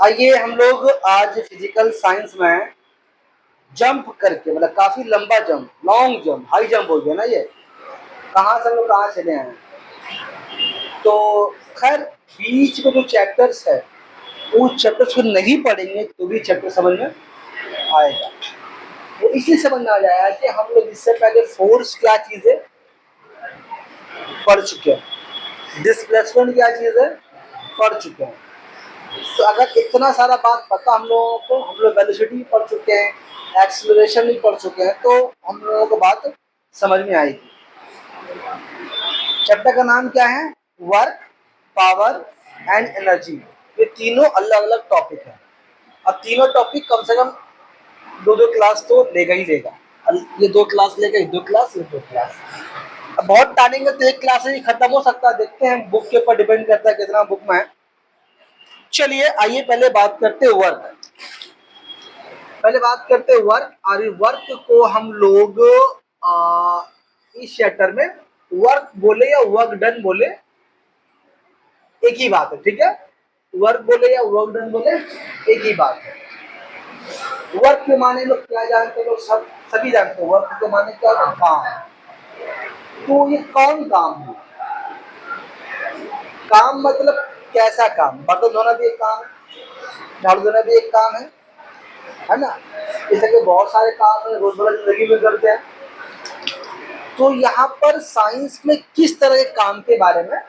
आइए हम लोग आज फिजिकल साइंस में जंप करके मतलब काफी लंबा jump, long jump, high jump हो गया ना ये, कहाँ से हम लोग कहाँ चले हैं। तो खैर बीच में जो चैप्टर्स है उस चैप्टर्स को नहीं पढ़ेंगे तो भी चैप्टर समझ में आएगा। वो इसलिए समझ में आ जाएगा कि हम लोग इससे पहले फोर्स क्या चीज़ है पढ़ चुके हैं, डिस्प्लेसमेंट क्या चीज़ है पढ़ चुके हैं। तो अगर इतना सारा बात पता हम लोगों को, हम लोग वेलोसिटी भी पढ़ चुके हैं, एक्सीलरेशन भी पढ़ चुके हैं, तो हम लोगों को बात समझ में आएगी। चैप्टर का नाम क्या है? Work, power and energy. ये तीनों अलग अलग टॉपिक है। अब तीनों टॉपिक कम से कम दो दो क्लास तो लेगा ही लेगा। ये दो क्लास लेगा, ये दो क्लास, ये दो क्लास। अब बहुत टालेंगे तो एक क्लास ही खत्म हो सकता है। देखते हैं, बुक के ऊपर डिपेंड करता है कितना बुक में है। चलिए आइए पहले बात करते हैं वर्क। पहले बात करते हैं वर्क। और वर्क को हम लोग इस चैप्टर में वर्क बोले या वर्क डन बोले एक ही बात है, ठीक है। वर्क बोले या वर्क डन बोले एक ही बात है। वर्क के माने लोग क्या जानते हैं? लोग सभी जानते हैं वर्क के माने क्या है? काम। तो ये कौन काम है? काम मतलब कैसा काम? बर्तन धोना भी एक काम है, झाड़ू देना भी एक काम है ना। इस तरह के बहुत सारे काम है रोजमर्रा जिंदगी में करते हैं। तो यहाँ पर साइंस में किस तरह के काम के बारे में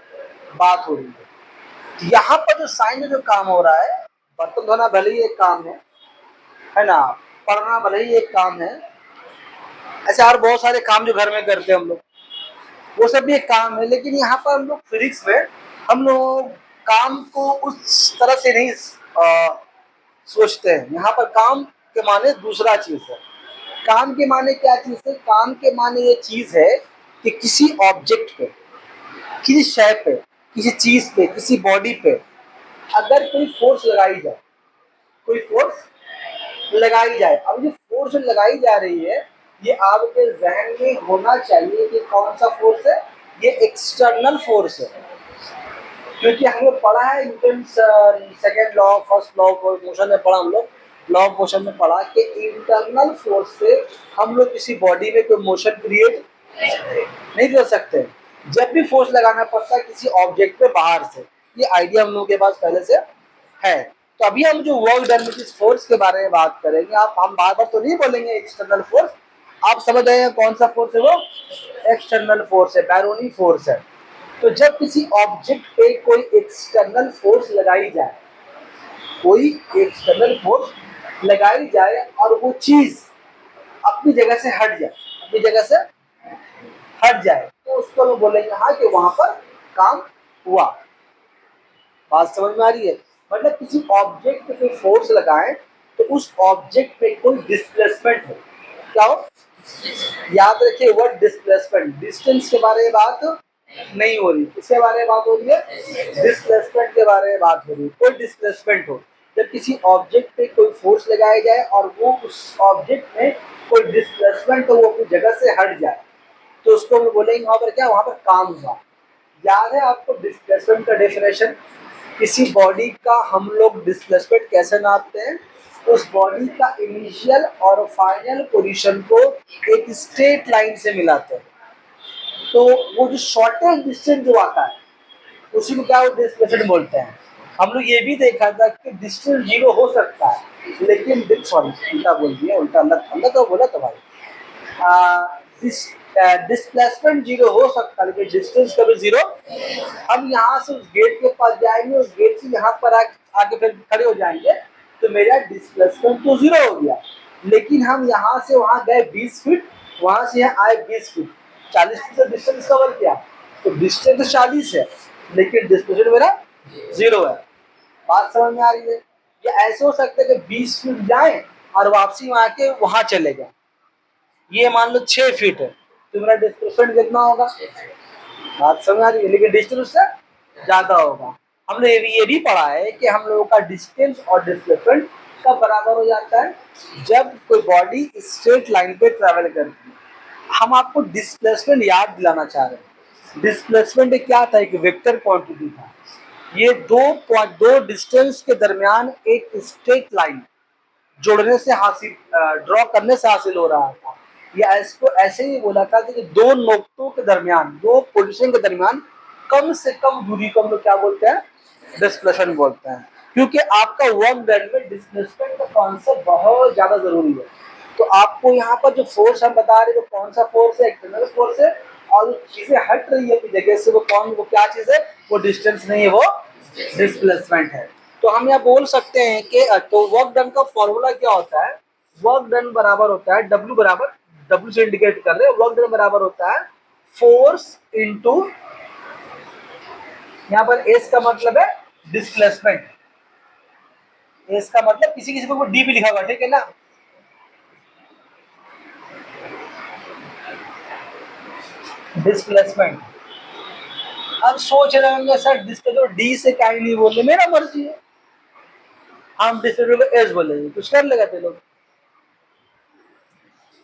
बात हो रही है? यहाँ पर जो साइंस में जो काम हो रहा है, बर्तन धोना भले ही एक काम है ना, पढ़ना भले ही एक काम है, ऐसे और बहुत सारे काम जो घर में करते हैं हम लोग, वो सब भी एक काम है। लेकिन यहाँ पर हम लोग फिजिक्स में हम लोग काम को उस तरह से नहीं सोचते हैं। यहाँ पर काम के माने दूसरा चीज है। काम के माने क्या चीज है? काम के माने ये चीज है कि किसी ऑब्जेक्ट पे, किसी शय पे, किसी चीज पे, किसी बॉडी पे अगर कोई फोर्स लगाई जाए, कोई फोर्स लगाई जाए। अब जो फोर्स लगाई जा रही है ये आपके जहन में होना चाहिए कि कौन सा फोर्स है। ये एक्सटर्नल फोर्स है, क्योंकि हमने पढ़ा है Newton second law, first law of motion में पढ़ा, हम लोग लॉ ऑफ मोशन में पढ़ा कि इंटरनल फोर्स से हम लोग किसी बॉडी में कोई मोशन क्रिएट नहीं कर सकते। जब भी फोर्स लगाना पड़ता है किसी ऑब्जेक्ट पे बाहर से। ये आइडिया हम लोगों के पास पहले से है। तो अभी हम जो वर्क डन विद फोर्स के बारे में बात करेंगे। हम बार बार तो नहीं बोलेंगे एक्सटर्नल फोर्स, आप समझ रहे हैं कौन सा फोर्स है? वो एक्सटर्नल फोर्स है, बैरोनी फोर्स है। तो जब किसी ऑब्जेक्ट पे कोई एक्सटर्नल फोर्स लगाई जाए, कोई एक्सटर्नल फोर्स लगाई जाए और वो चीज अपनी जगह से हट जाए, अपनी जगह से हट जाए, तो उसको हम बोलेंगे हाँ कि वहां पर काम हुआ। बात समझ में आ रही है? मतलब किसी ऑब्जेक्ट पे फोर्स लगाएं तो उस ऑब्जेक्ट पे कोई डिस्प्लेसमेंट हो। क्या हो? याद रखिए वर्ड डिस्प्लेसमेंट। डिस्टेंस के बारे में बात नहीं हो रही, किसके बारे में बात हो रही है? डिस्प्लेसमेंट के बारे में बात हो रही है। कोई डिस्प्लेसमेंट हो, जब किसी ऑब्जेक्ट पे कोई फोर्स लगाया जाए और वो उस ऑब्जेक्ट में कोई डिस्प्लेसमेंट हो, वो अपनी जगह से हट जाए, तो उसको हम बोलेंगे वहां पर क्या? वहां पर काम हुआ। याद है आपको डिस्प्लेसमेंट का डेफिनेशन? किसी बॉडी का हम लोग डिस्प्लेसमेंट कैसे नापते हैं? उस बॉडी का इनिशियल और फाइनल पोजीशन को एक स्ट्रेट लाइन से मिलाते हैं। तो वो जो शॉर्टेस्ट डिस्टेंस जो आता है उसी को क्या वो डिस्प्लेसमेंट बोलते हैं। हम लोग ये भी देखा था कि डिस्टेंस जीरो हो सकता है, लेकिन सॉरी उल्टा बोल दिया, उल्टा अलग तो बोला तो भाई। डिस्प्लेसमेंट जीरो हो सकता है लेकिन डिस्टेंस कभी जीरो। हम यहाँ से उस गेट के पास जाएंगे, उस गेट से यहाँ पर आके फिर खड़े हो जाएंगे, तो मेरा डिस्प्लेसमेंट तो जीरो हो गया। लेकिन हम यहाँ से वहाँ गए 20 फीट, वहाँ से यहाँ आए 20 फीट, 40 फीट से डिस्टेंस कवर किया। तो डिस्टेंस तो 40 है लेकिन डिस्प्लेसमेंट मेरा जीरो है। बात समझ में आ रही है? ये ऐसे हो सकता है कि 20 फीट जाए और वापसी में आके वहाँ चले गए। ये मान लो 6 फीट है, तो मेरा डिस्प्लेसमेंट कितना होगा? बात समझ आ रही है? लेकिन डिस्टेंस उससे ज्यादा होगा। हमने ये भी पढ़ा है कि हम लोगों का डिस्टेंस और डिस्प्लेसमेंट कब बराबर हो जाता है? जब कोई बॉडी स्ट्रेट लाइन पे ट्रैवल करती है। हम आपको डिस्प्लेसमेंट याद दिलाना चाह रहे हैं। डिस्प्लेसमेंट क्या था? एक वेक्टर क्वांटिटी था। ये दो डिस्टेंस के दरमियान एक स्ट्रेट लाइन जोड़ने से हासिल, ड्रॉ करने से हासिल हो रहा था। या इसको ऐसे ही बोला था कि दो नोकतों के दरमियान, दो पोजीशन के दरमियान कम से कम दूरी को हम लोग क्या बोलते हैं, डिस्प्लेसमेंट बोलते हैं। क्योंकि आपका वर्क डन में डिस्प्लेसमेंट का कॉन्सेप्ट बहुत ज्यादा जरूरी है। तो आपको यहाँ पर जो फोर्स हम बता रहे हैं, वो कौन सा फोर्स है, एक्सटर्नल फोर्स है, और जो चीजें हट रही है अपनी जगह से, वो क्या चीज है, वो डिस्टेंस नहीं है, वो डिस्प्लेसमेंट है। तो हम यहाँ बोल सकते हैं कि तो वर्क डन का फॉर्मूला क्या होता है, वर्क डन बराबर होता है W बराबर, W से इंडिकेट कर रहे हैं, वर्क डन बराबर होता है फोर्स इनटू, यहाँ पर एस का मतलब है डिस्प्लेसमेंट, एस का मतलब किसी किसी को डी भी लिखा हुआ, ठीक है ना। डिस्प्लेसमेंट, अब सोच रहे होंगे सर डिस्प्लेसमेंट डी से क्या ही नहीं बोले, मेरा मर्जी है, हम डिस्प्लेसमेंट को एस बोलेंगे, कुछ कर लेगा थे लोग।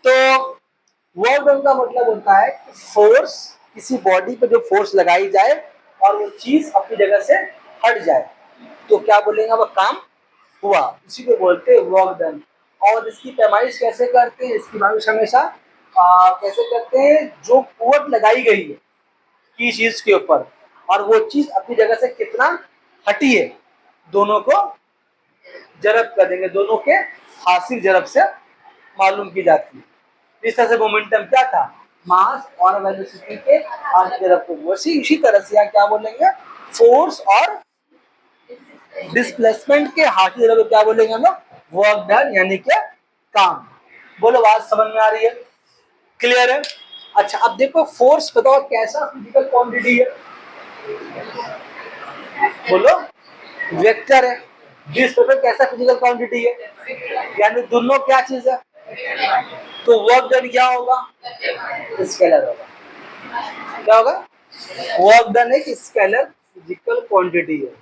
तो वर्क डन का मतलब होता है कि फोर्स, किसी बॉडी पे जो फोर्स लगाई जाए और वो चीज अपनी जगह से हट जाए, तो क्या बोलेंगे, वो काम हुआ, इसी को बोलते हैं वर्क डन। और इसकी पैमाइश कैसे करते हैं, इसकी पैमाइश हमेशा कैसे करते हैं, जो कुवत लगाई गई है की चीज के ऊपर और वो चीज अपनी जगह से कितना हटी है, दोनों को जरब कर देंगे, दोनों के हासिल जरब से मालूम की जाती है। इस तरह से मोमेंटम क्या था, मास और वेलोसिटी के हासिल जरब को, वैसे इसी तरह से यहाँ क्या बोलेंगे, फोर्स और डिस्प्लेसमेंट के हासिल जरब को क्या बोलेंगे हम लोग, वर्क डन, यानी कि काम। बोलो बात समझ में आ रही है, क्लियर है। अच्छा अब देखो फोर्स बताओ कैसा फिजिकल क्वांटिटी है, बोलो वेक्टर है, डिस्प्लेसमेंट कैसा फिजिकल क्वांटिटी है, यानी दोनों क्या चीज है, तो वर्क डन क्या होगा, स्केलर होगा, क्या होगा, वर्क डन एक स्केलर फिजिकल क्वांटिटी है,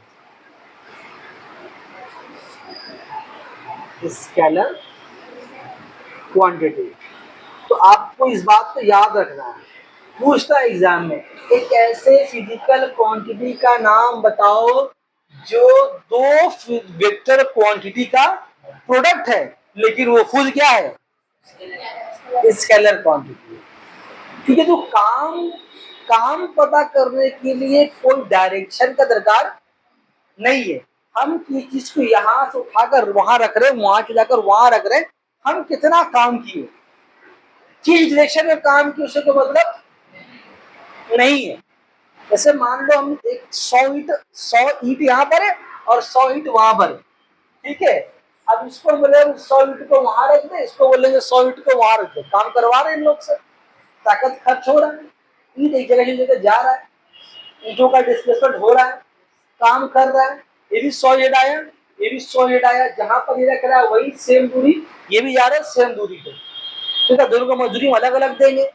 स्केलर क्वांटिटी। तो आपको इस बात को याद रखना है, पूछता है एग्जाम में, एक ऐसे फिजिकल क्वांटिटी का नाम बताओ जो दो वेक्टर क्वांटिटी का प्रोडक्ट है, लेकिन वो खुद क्या है, स्केलर क्वांटिटी। क्योंकि तो काम पता करने के लिए कोई डायरेक्शन का दरकार नहीं है, हम किसी चीज को यहाँ से उठाकर वहां रख रहे, वहां से जाकर वहां रख रहे, हम कितना काम किए, किस डायरेक्शन में काम किए, उससे तो मतलब नहीं है। जैसे मान लो हम एक 100 ईंट यहाँ पर है और 100 ईंट वहां पर है, ठीक है, अब इसको बोले 100 ईंट को वहां रख दे, इसको बोलेंगे 100 ईंट को वहां रख दे, काम करवा रहे हैं इन लोग से, ताकत खर्च हो रहा है, ईंट एक जगह से जगह जा रहा है, ईंटों का डिस्प्लेसमेंट हो रहा है, काम कर रहा है, ये भी 100 ईंट आया, ये भी 100 ईंट आया, जहां पर ये रख रहा है वही सेम दूरी, ये भी जा रहा है सेम दूरी पे, ठीक है, दोनों को मजदूरी अलग अलग देंगे,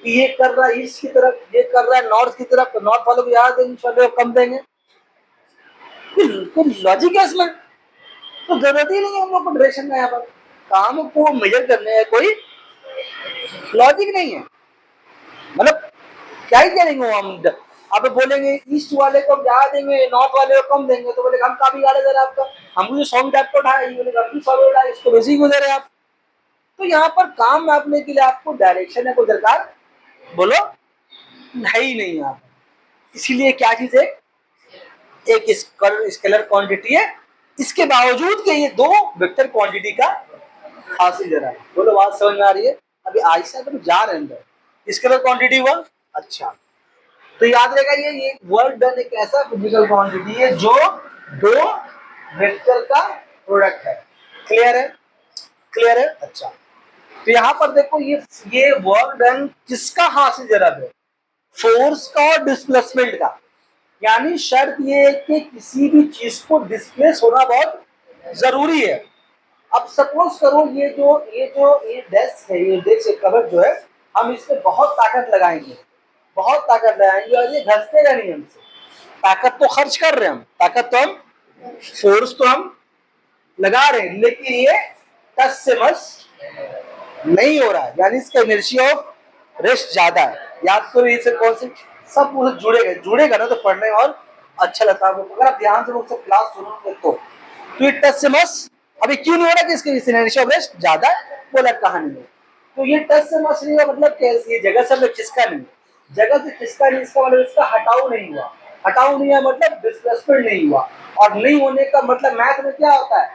ये कर रहा है ईस्ट की तरफ, ये कर रहा है नॉर्थ की तरफ, तो नॉर्थ वालों को ज्यादा देंगे, ईस्ट वालों को कम देंगे, कोई लॉजिक है इसमें, तो जरूरत ही नहीं है हम लोग को डायरेक्शन का, यहाँ पर काम को मेजर करने का कोई लॉजिक नहीं है, मतलब क्या ही करेंगे हम, आप बोलेंगे ईस्ट वाले को ज्यादा देंगे, नॉर्थ वाले को कम देंगे, तो बोलेगा हम काफी ज्यादा दे रहे आपका, हमको जो सॉन्ग टाइप को उठाया, बोलेगा हम भी 100 उठाए, इसको वैसे ही गुजरे आप। तो यहाँ पर काम नापने के लिए आपको डायरेक्शन है कोई दरकार, बोलो है ही नहीं यहाँ पर, इसीलिए क्या चीज है, एक स्केलर क्वांटिटी है, इसके बावजूद कि ये दो वेक्टर क्वांटिटी का हासिल जरा है, बोलो बात समझ में आ रही है, अभी आहिस्ता तो जा रहे हैं अंदर, स्केलर क्वांटिटी हुआ, अच्छा तो याद रहेगा ये वर्क डन एक ऐसा फिजिकल क्वांटिटी है जो दो वेक्टर का प्रोडक्ट है, क्लियर है, क्लियर है। अच्छा तो यहाँ पर देखो ये वर्क डन किसका हासिल जरब है, फोर्स का और डिस्प्लेसमेंट का, यानी शर्त ये है कि किसी भी चीज को डिस्प्लेस होना बहुत जरूरी है। अब सपोज करो ये डेस्क है, ये डेस्क कवर जो है, हम इस पे बहुत ताकत लगाएंगे, बहुत ताकत लगाएंगे और ये घसतेगा नहीं हमसे, ताकत तो खर्च कर रहे हैं हम, ताकत तो हम, फोर्स तो हम लगा रहे हैं, लेकिन ये टच से मस नहीं हो रहा है, यानी इसका इनर्शिया ऑफ रेस्ट ज्यादा है। याद करो इसे कौन से सब जुड़ेगा ना तो पढ़ने में और अच्छा लगता है आपको? अगर आप ध्यान से मुझसे क्लास सुनोगे तो ये टच से मस अभी क्यों नहीं हो रहा कि इसके सिनेरियो ऑफ रेस्ट ज्यादा है, बोला कहानी में। तो ये टच से मस नहीं हुआ मतलब कैसे, ये जगह से खिसका नहीं, जगह से खिसका नहीं, इसका मतलब इसका हटाव नहीं हुआ। हटाव नहीं हुआ मतलब डिस्प्लेसमेंट नहीं हुआ, और नहीं होने का मतलब मैथ में क्या होता है,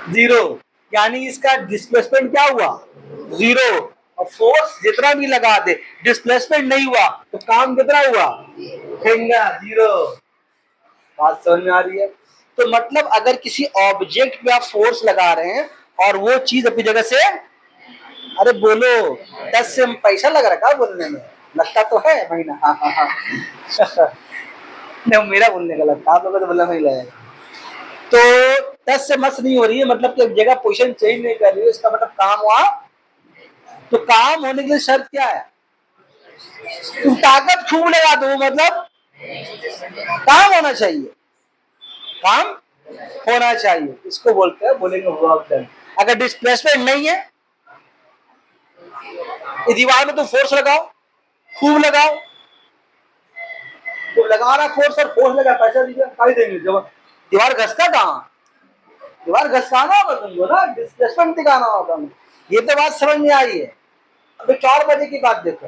जीरो। यानी इसका डिस्प्लेसमेंट क्या हुआ, जीरो। और फोर्स जितना भी लगा दे डिस्प्लेसमेंट नहीं हुआ तो काम कितना हुआ, ठेंगा, जीरो। बात समझ में आ रही है? तो मतलब अगर किसी ऑब्जेक्ट पे आप फोर्स लगा रहे हैं और वो चीज अपनी जगह से, अरे बोलो, 10 से पैसा लग रखा है बोलने में, लगता तो है महीना, हाँ हाँ हाँ नहीं मेरा बोलने का लगता, आप लोगों को तो बोलना नहीं लगेगा। तो 10 से मस नहीं हो रही है मतलब कि जगह पोजीशन चेंज नहीं कर रही है, इसका मतलब काम हुआ। तो काम होने के लिए शर्त क्या है, तुम ताकत खूब लगा दो मतलब काम होना चाहिए, काम होना चाहिए, इसको बोलते हैं, बोलेंगे वर्क डन। अगर डिस्प्लेसमेंट नहीं है, ये दीवार में तुम फोर्स लगाओ, खूब लगाओ, तो लगा रहा फोर्स और फोर्स लगा, पैसा दीजिए खाली देंगे, जब दीवार घसता कहाँ, दीवार घसकाना होगा तुमको ना, डिस्प्लेसमेंट दिखाना होगा। ये तो बात समझ में आई है। अभी 4 बजे की बात देखो,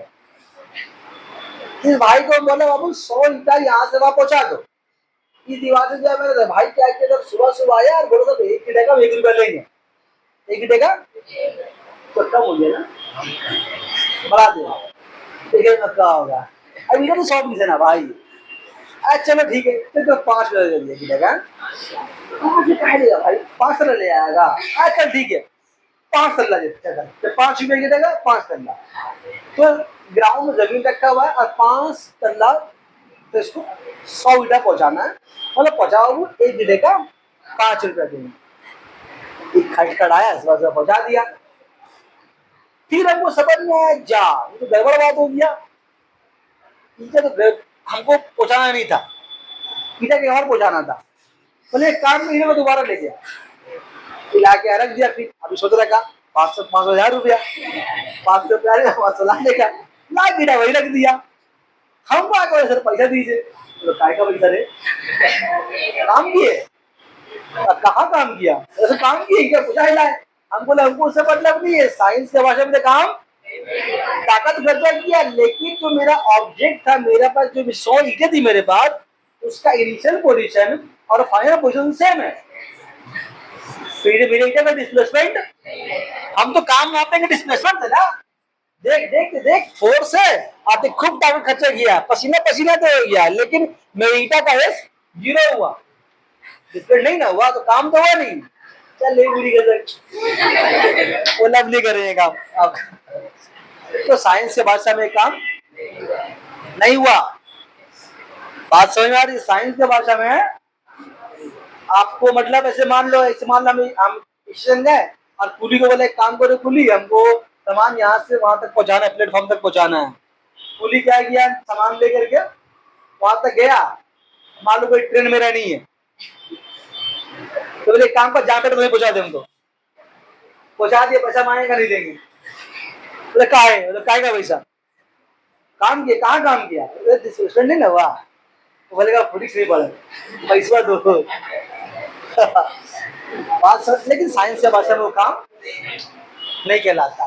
इस भाई को बोले बाबू 100 ईटा यहाँ से वहां पहुंचा दो, इस दीवार से जो मेरे भाई क्या किया, जब सुबह सुबह आया और बोलो तो 1 ईटे का 1 रुपया लेंगे, 1 ईटे का तो कम हो गया ना, बढ़ा दिया, देखिए क्या होगा। अब इधर तो 100 पीस है ना भाई, अच्छा चलो ठीक है, तो 5 रुपये दे दिया ईटे का, कह देगा भाई 5 तल्ला ले आएगा, अच्छा ठीक है 5 तल्ला देते, 5 रुपये की देगा 5 तल्ला। तो ग्राउंड में जमीन रखा हुआ है और 5 तल्ला, तो इसको 100 ईटा पहुंचाना है, मतलब पहुंचाओ वो 1 ईटे का 5 रुपया देंगे। एक खट खड़ाया, इस बार पहुंचा दिया। फिर हमको समझ में आया जा ये तो गड़बड़ बात हो गया, ईटा तो हमको पहुंचाना नहीं था, ईटा के और पहुंचाना था। बोले एक काम में दोबारा ले गया, ला के रख दिया, फिर अभी सोच रखा 500 हजार रुपया, 500 रुपया 500 लाने का, ला गिरा वही रख दिया। हम आगे सर पैसा दीजिए, तो काय का पैसा रे, काम किए, कहाँ काम किया, ऐसे काम किए क्या, पूछा ही लाए। हम बोले हमको उससे मतलब नहीं है, साइंस के भाषा में काम ताकत गड्ढा किया, लेकिन जो मेरा ऑब्जेक्ट था, मेरे पास जो 100 ईटे थी मेरे पास, उसका इनिशियल पोजीशन और फाइनल पोजीशन सेम है। मेरे ईटे का डिस्प्लेसमेंट, हम तो काम नापेंगे डिस्प्लेसमेंट है ना, देख देख देख फोर्स है, आपने खूब ताकत खर्चा किया, पसीना पसीना तो हो गया, लेकिन मेरे ईटा का रेस जीरो हुआ, डिस्प्लेसमेंट नहीं ना हुआ तो काम तो हुआ नहीं। चल ले बुरी गजब, वो लवली करेंगे काम अब। तो साइंस के भाषा में काम नहीं हुआ, बात समझ में आ रही, साइंस के भाषा में आपको मतलब ऐसे मान लो, ऐसे मान लो हम स्टेशन गए और कुली को बोले एक काम करो कुली, हमको सामान यहाँ से वहां तक पहुंचाना है, प्लेटफॉर्म तक पहुंचाना है। कुली क्या किया, सामान लेकर के वहां तक गया, मान लो कोई ट्रेन मेरा नहीं है, तो बोले काम पर जहाँ तक तुम्हें पहुंचा दे, हमको पहुंचा दिया, पैसा मांगेगा नहीं देंगे। बोले का है, बोले काय का पैसा, काम किया, कहाँ काम किया, नहीं ना हुआ, बोलेगा पुलिस नहीं पड़े, पैसा दो बात समझ, लेकिन साइंस के भाषा में वो काम नहीं कहलाता।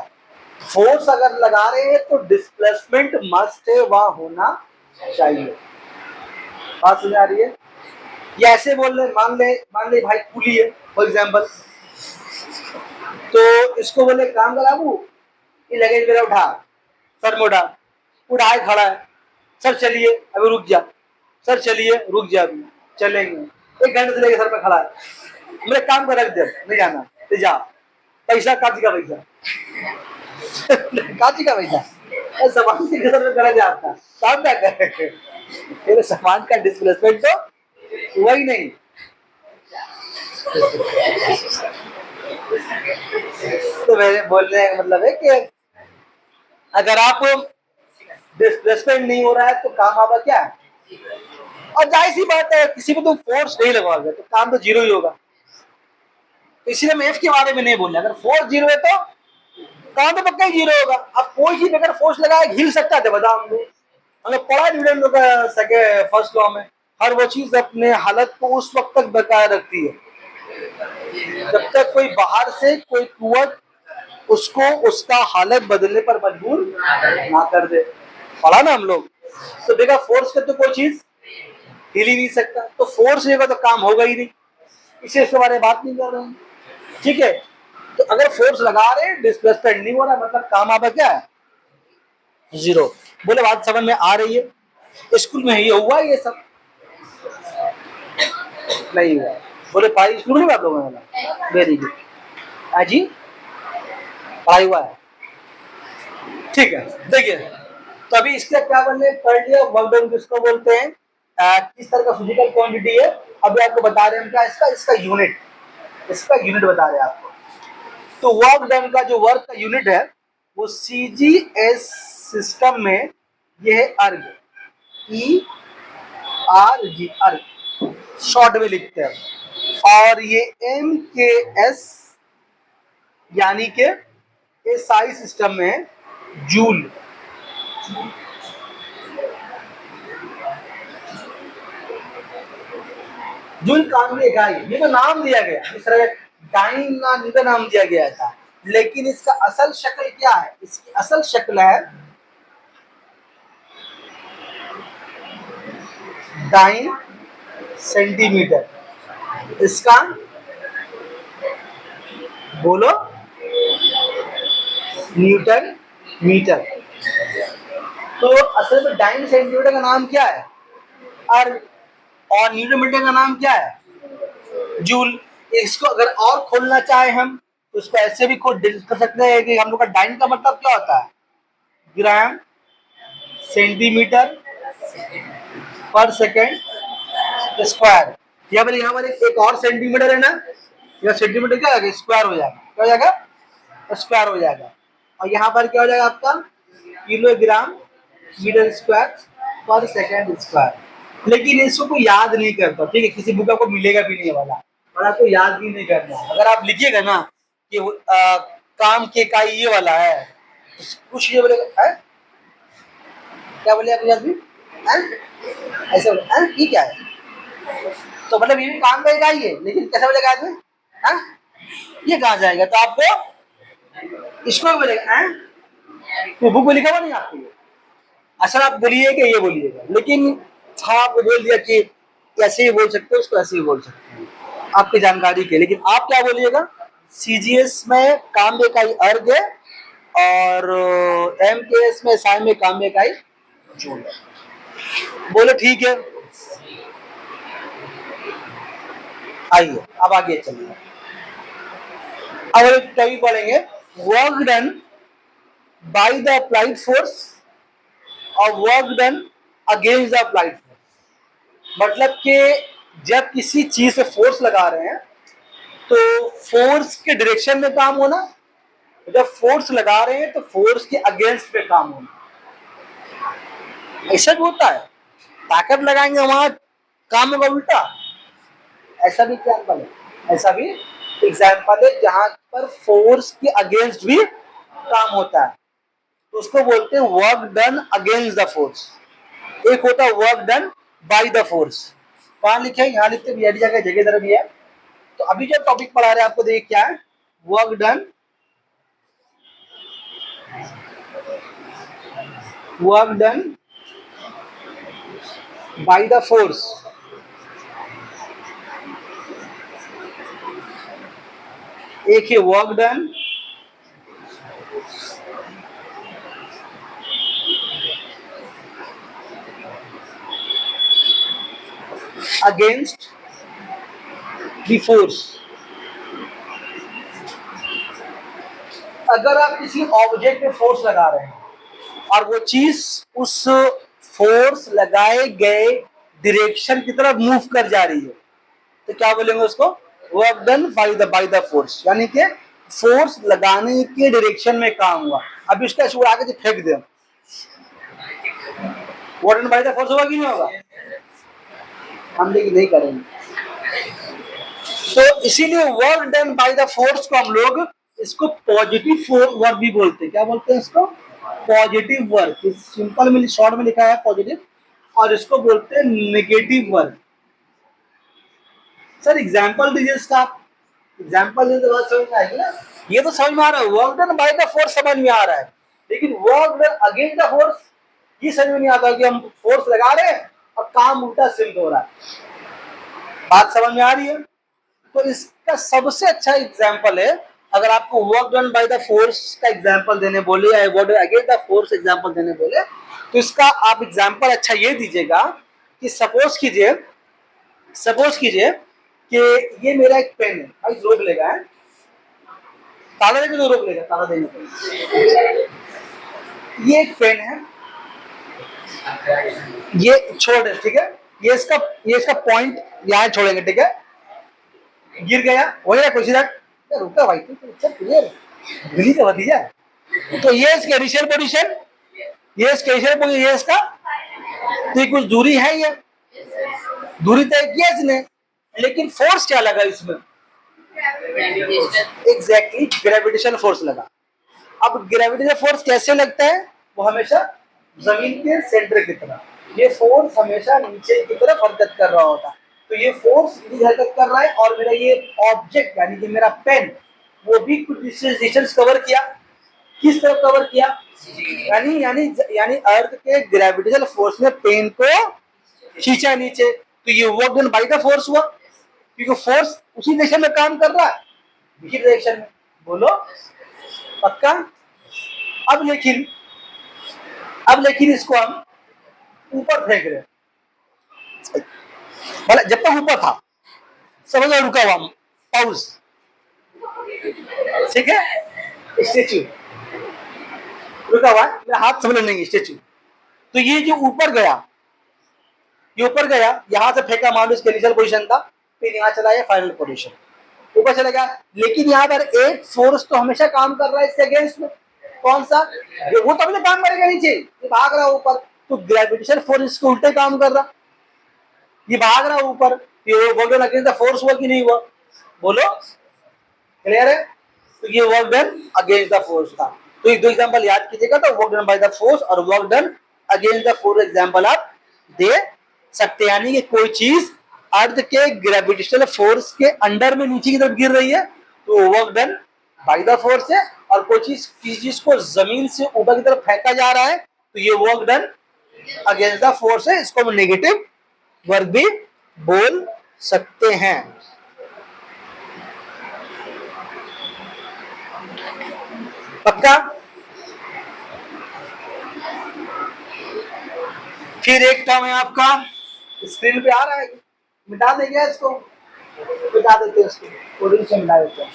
फोर्स अगर लगा रहे हैं तो डिस्प्लेसमेंट मस्ट है, वहां होना चाहिए। बात समझ आ रही है? ये ऐसे बोल रहे, मान ले भाई कुली है फॉर एग्जाम्पल, तो इसको बोले काम करा बाबू, ये लगेज मेरा उठा, सर में उठाए खड़ा है, सर चलिए अभी रुक जा, सर चलिए रुक जा, अभी चलेंगे, 1 घंटे से लेके सर पे खड़ा है, मेरे काम का रख दे, नहीं जाना तो जा, पैसा काची का पैसा काची का पैसा, सामान के सर में करा जाता, काम क्या करे, मेरे सामान का डिस्प्लेसमेंट तो हुआ ही नहीं। तो मेरे बोलने का मतलब है कि अगर आप डिस्प्लेसमेंट नहीं हो रहा है तो काम आपका क्या है, और जाहिर सी बात है किसी पे तुम फोर्स नहीं लगाओगे तो काम तो जीरो ही होगा। तो इसलिए मैं एफ के बारे में नहीं बोल रहा, अगर फोर्स जीरो है तो काम तो पक्का ही जीरो होगा। अब कोई चीज अगर फोर्स लगाए हिल सकता है, बताओ हमको, मतलब पढ़ा न्यूटन का सेकंड फर्स्ट लॉ में, हर वो चीज अपने हालत को उस वक्त तक बरकरार रखती है जब तक कोई बाहर से कोई कुव्वत उसको उसका हालत बदलने पर मजबूर ना कर दे। पढ़ा ना हम लोग। तो देखा फोर्स के तो कोई चीज हिल ही नहीं सकता, तो फोर्स का तो काम होगा ही नहीं, इसे इसके बारे में बात नहीं कर रहे हैं। ठीक है, तो अगर फोर्स लगा रहे हैं डिस्प्लेसमेंट नहीं हो रहा, मतलब काम आपका क्या है, जीरो। बोले बात समझ में आ रही है? स्कूल में ये हुआ ये सब नहीं हुआ? बोले पढ़ाई स्कूल में बात होगा, वेरी गुड। हाँ जी, पढ़ाई हुआ है, ठीक है। देखिए, तो अभी इसका क्या बोलने पढ़ लिया, वर्क डन किसको बोलते हैं, किस तरह का फिजिकल क्वांटिटी है। अभी आपको बता रहे हैं क्या, इसका इसका यूनिट, इसका यूनिट बता रहे हैं आपको। तो वर्क डन का जो वर्क का यूनिट है वो सीजीएस सिस्टम में ये है अर्ग, ERG, अर्ग शॉर्ट में लिखते हैं। और ये MKS यानी के SI सिस्टम में जूल। जूल काम की इकाई, ये तो नाम दिया गया, इस तरह डायनामिक का नाम दिया गया था, लेकिन इसका असल शक्ल क्या है, इसकी असल शक्ल है डाइन सेंटीमीटर। इसका बोलो न्यूटन मीटर। तो असल में डाइन सेंटीमीटर का नाम क्या है, और न्यूटन मीटर का नाम क्या है, जूल। इसको अगर और खोलना चाहे हम तो इसको ऐसे भी खोल कर सकते हैं कि हम लोग का डाइन का मतलब क्या होता है, ग्राम सेंटीमीटर पर सेकेंड स्क्वायर। या फिर यहाँ पर एक और सेंटीमीटर है ना, यह सेंटीमीटर क्या हो स्क्वायर हो जाएगा, क्या हो जाएगा, स्क्वायर हो जाएगा। और यहाँ पर क्या हो जाएगा आपका किलोग्राम मीटर स्क्वायर पर सेकेंड स्क्वायर। लेकिन इसको कोई याद नहीं करता, ठीक है, किसी बुक आपको मिलेगा भी नहीं वाला, और आपको याद भी नहीं करना। अगर आप लिखिएगा ना कि काम की इकाई ये वाला है, तो कुछ ये बोलेगा है? क्या बोले आप आदमी, ऐसे बोले ये क्या है, तो मतलब ये भी काम का इकाई है, लेकिन कैसे बोलेगा आदमी, ये कहाँ जाएगा, तो आपको इसको बोलेगा तो बुक में लिखा हुआ नहीं आपको, असल आप बोलिए कि ये बोलिएगा, लेकिन हाँ आपको बोल दिया कि ऐसे ही बोल सकते हो, उसको ऐसे ही बोल सकते हैं आपकी जानकारी के। लेकिन आप क्या बोलिएगा, सीजीएस में काम में इकाई अर्ग है और एमकेएस में साय में काम में इकाई जूल है। बोलो ठीक है, आइए अब आगे चलिए। अब एक टॉपिक पढ़ेंगे, work done by the applied force और work done against the applied force. मतलब कि जब किसी चीज से फोर्स लगा रहे हैं तो फोर्स के डायरेक्शन में काम होना, जब फोर्स लगा रहे हैं तो फोर्स के अगेंस्ट में काम होना। ऐसा भी होता है, ताकत लगाएंगे वहां काम होगा उल्टा, ऐसा भी एग्जाम्पल है, ऐसा भी एग्जाम्पल है जहां पर फोर्स के अगेंस्ट भी काम होता है, तो उसको बोलते हैं work done against the force. एक होता है work done by the force, कहां लिखे, यहाँ लिखते भी जगह जगह तरह भी है। तो अभी जो टॉपिक पढ़ा रहे हैं आपको देखिए क्या है, work done by the force, एक है work done against the force. अगर आप किसी ऑब्जेक्ट पे फोर्स लगा रहे हैं और वो चीज उस फोर्स लगाए गए डायरेक्शन की तरफ मूव कर जा रही है तो क्या बोलेंगे उसको, work done by the force, यानी कि फोर्स लगाने के डायरेक्शन में काम हुआ। अब इसका उड़ा के फेंक दे, work done by the force होगा कि नहीं होगा, हम लेकिन नहीं करेंगे। तो इसीलिए work done by the force को हम लोग इसको पॉजिटिव वर्क भी बोलते हैं। क्या बोलते हैं इसको, पॉजिटिव वर्क, सिंपल में शॉर्ट में लिखा है पॉजिटिव, और इसको बोलते हैं नेगेटिव वर्क। सर एग्जाम्पल दीजिए इसका, एग्जाम्पल दीजिए तो बात समझ में आएगी ना। ये तो समझ में आ रहा है, work done by the force समझ में आ रहा है, लेकिन work done against the force ये समझ में नहीं आता कि हम फोर्स लगा रहे हैं और काम उल्टा सिद्ध हो रहा है। बात समझ में आ रही है? तो इसका सबसे अच्छा एग्जाम्पल है, अगर आपको work done by the force का एग्जाम्पल देने बोले या work done against the force example देने बोले, तो इसका आप एग्जाम्पल अच्छा ये दीजिएगा कि सपोज कीजिए कि ये मेरा एक पेन है, भाई रोक लेगा है, ताला देने तो रोक लेगा, ताला देने को। ये एक पेन है, ये छोड़ दे, ठीक है, ये इसका पॉइंट यहाँ छोड़ेंगे, ठीक है, गिर गया हो गया कुछ रुका भाई, तो क्लियर दिल्ली का भतीजा। तो ये इसका इनिशियल पोजीशन, ये इसका इनिशियल पोजीशन, ये इसका, तो ये कुछ दूरी है, ये दूरी तय किया इसने, लेकिन फोर्स क्या लगा इसमें? एग्जैक्टली ग्रेविटेशन फोर्स लगा। अब ग्रेविटेशन फोर्स कैसे लगता है? वो हमेशा जमीन के सेंटर की तरफ, ये फोर्स हमेशा नीचे की तरफ हरकत कर रहा होता है। तो ये फोर्स सीधी हरकत कर रहा है और मेरा ये ऑब्जेक्ट यानी कि मेरा पेन वो भी कुछ डिस्टेंस कवर किया। किस तरफ कवर किया? यानी यानी यानी अर्थ के ग्रेविटेशनल फोर्स ने पेन को खींचा नीचे, तो ये work done by the force हुआ, क्योंकि फोर्स उसी डायरेक्शन में काम कर रहा है, इसी डायरेक्शन में। बोलो पक्का? अब लेकिन इसको हम ऊपर फेंक रहे, मतलब जब तक ऊपर था समझ रुका हुआ, पाउस, ठीक है, स्टेच्यू रुका हुआ, हाथ समझ लेंगे स्टेच्यू। तो ये जो ऊपर गया, यहां से फेंका, मान लो इसका इनिशियल पोजीशन था, फिर यहाँ चला गया फाइनल पोजीशन, ऊपर चला गया, लेकिन यहाँ पर एक फोर्स तो हमेशा काम कर रहा है इसके अगेंस्ट में। कौन सा? वो तो अपने काम करेगा नीचे, ये भाग रहा है ऊपर, तो ग्रेविटेशन फोर्स इसके उल्टे काम कर रहा, ये भाग रहा है ऊपर, ये work done against the force हुआ कि नहीं हुआ? बोलो क्लियर है? तो ये work done against the force था। तो ये दो एग्जांपल याद कीजिएगा, तो work done by the force और work done against the force example आप दे सकते हैं। यानी कि कोई चीज अर्थ के ग्रेविटेशनल फोर्स के अंडर में नीचे की तरफ गिर रही है तो work done by the force है, और कोई चीज को जमीन से ऊपर की तरफ फेंका जा रहा है तो ये work done against the force है, इसको हम नेगेटिव वर्क भी बोल सकते हैं। पक्का? फिर एक टर्म है आपका, स्क्रीन पे आ रहा है, मिटा देंगे इसको, मिटा देते हैं इसको, कोडिंग से मिटा देते हैं।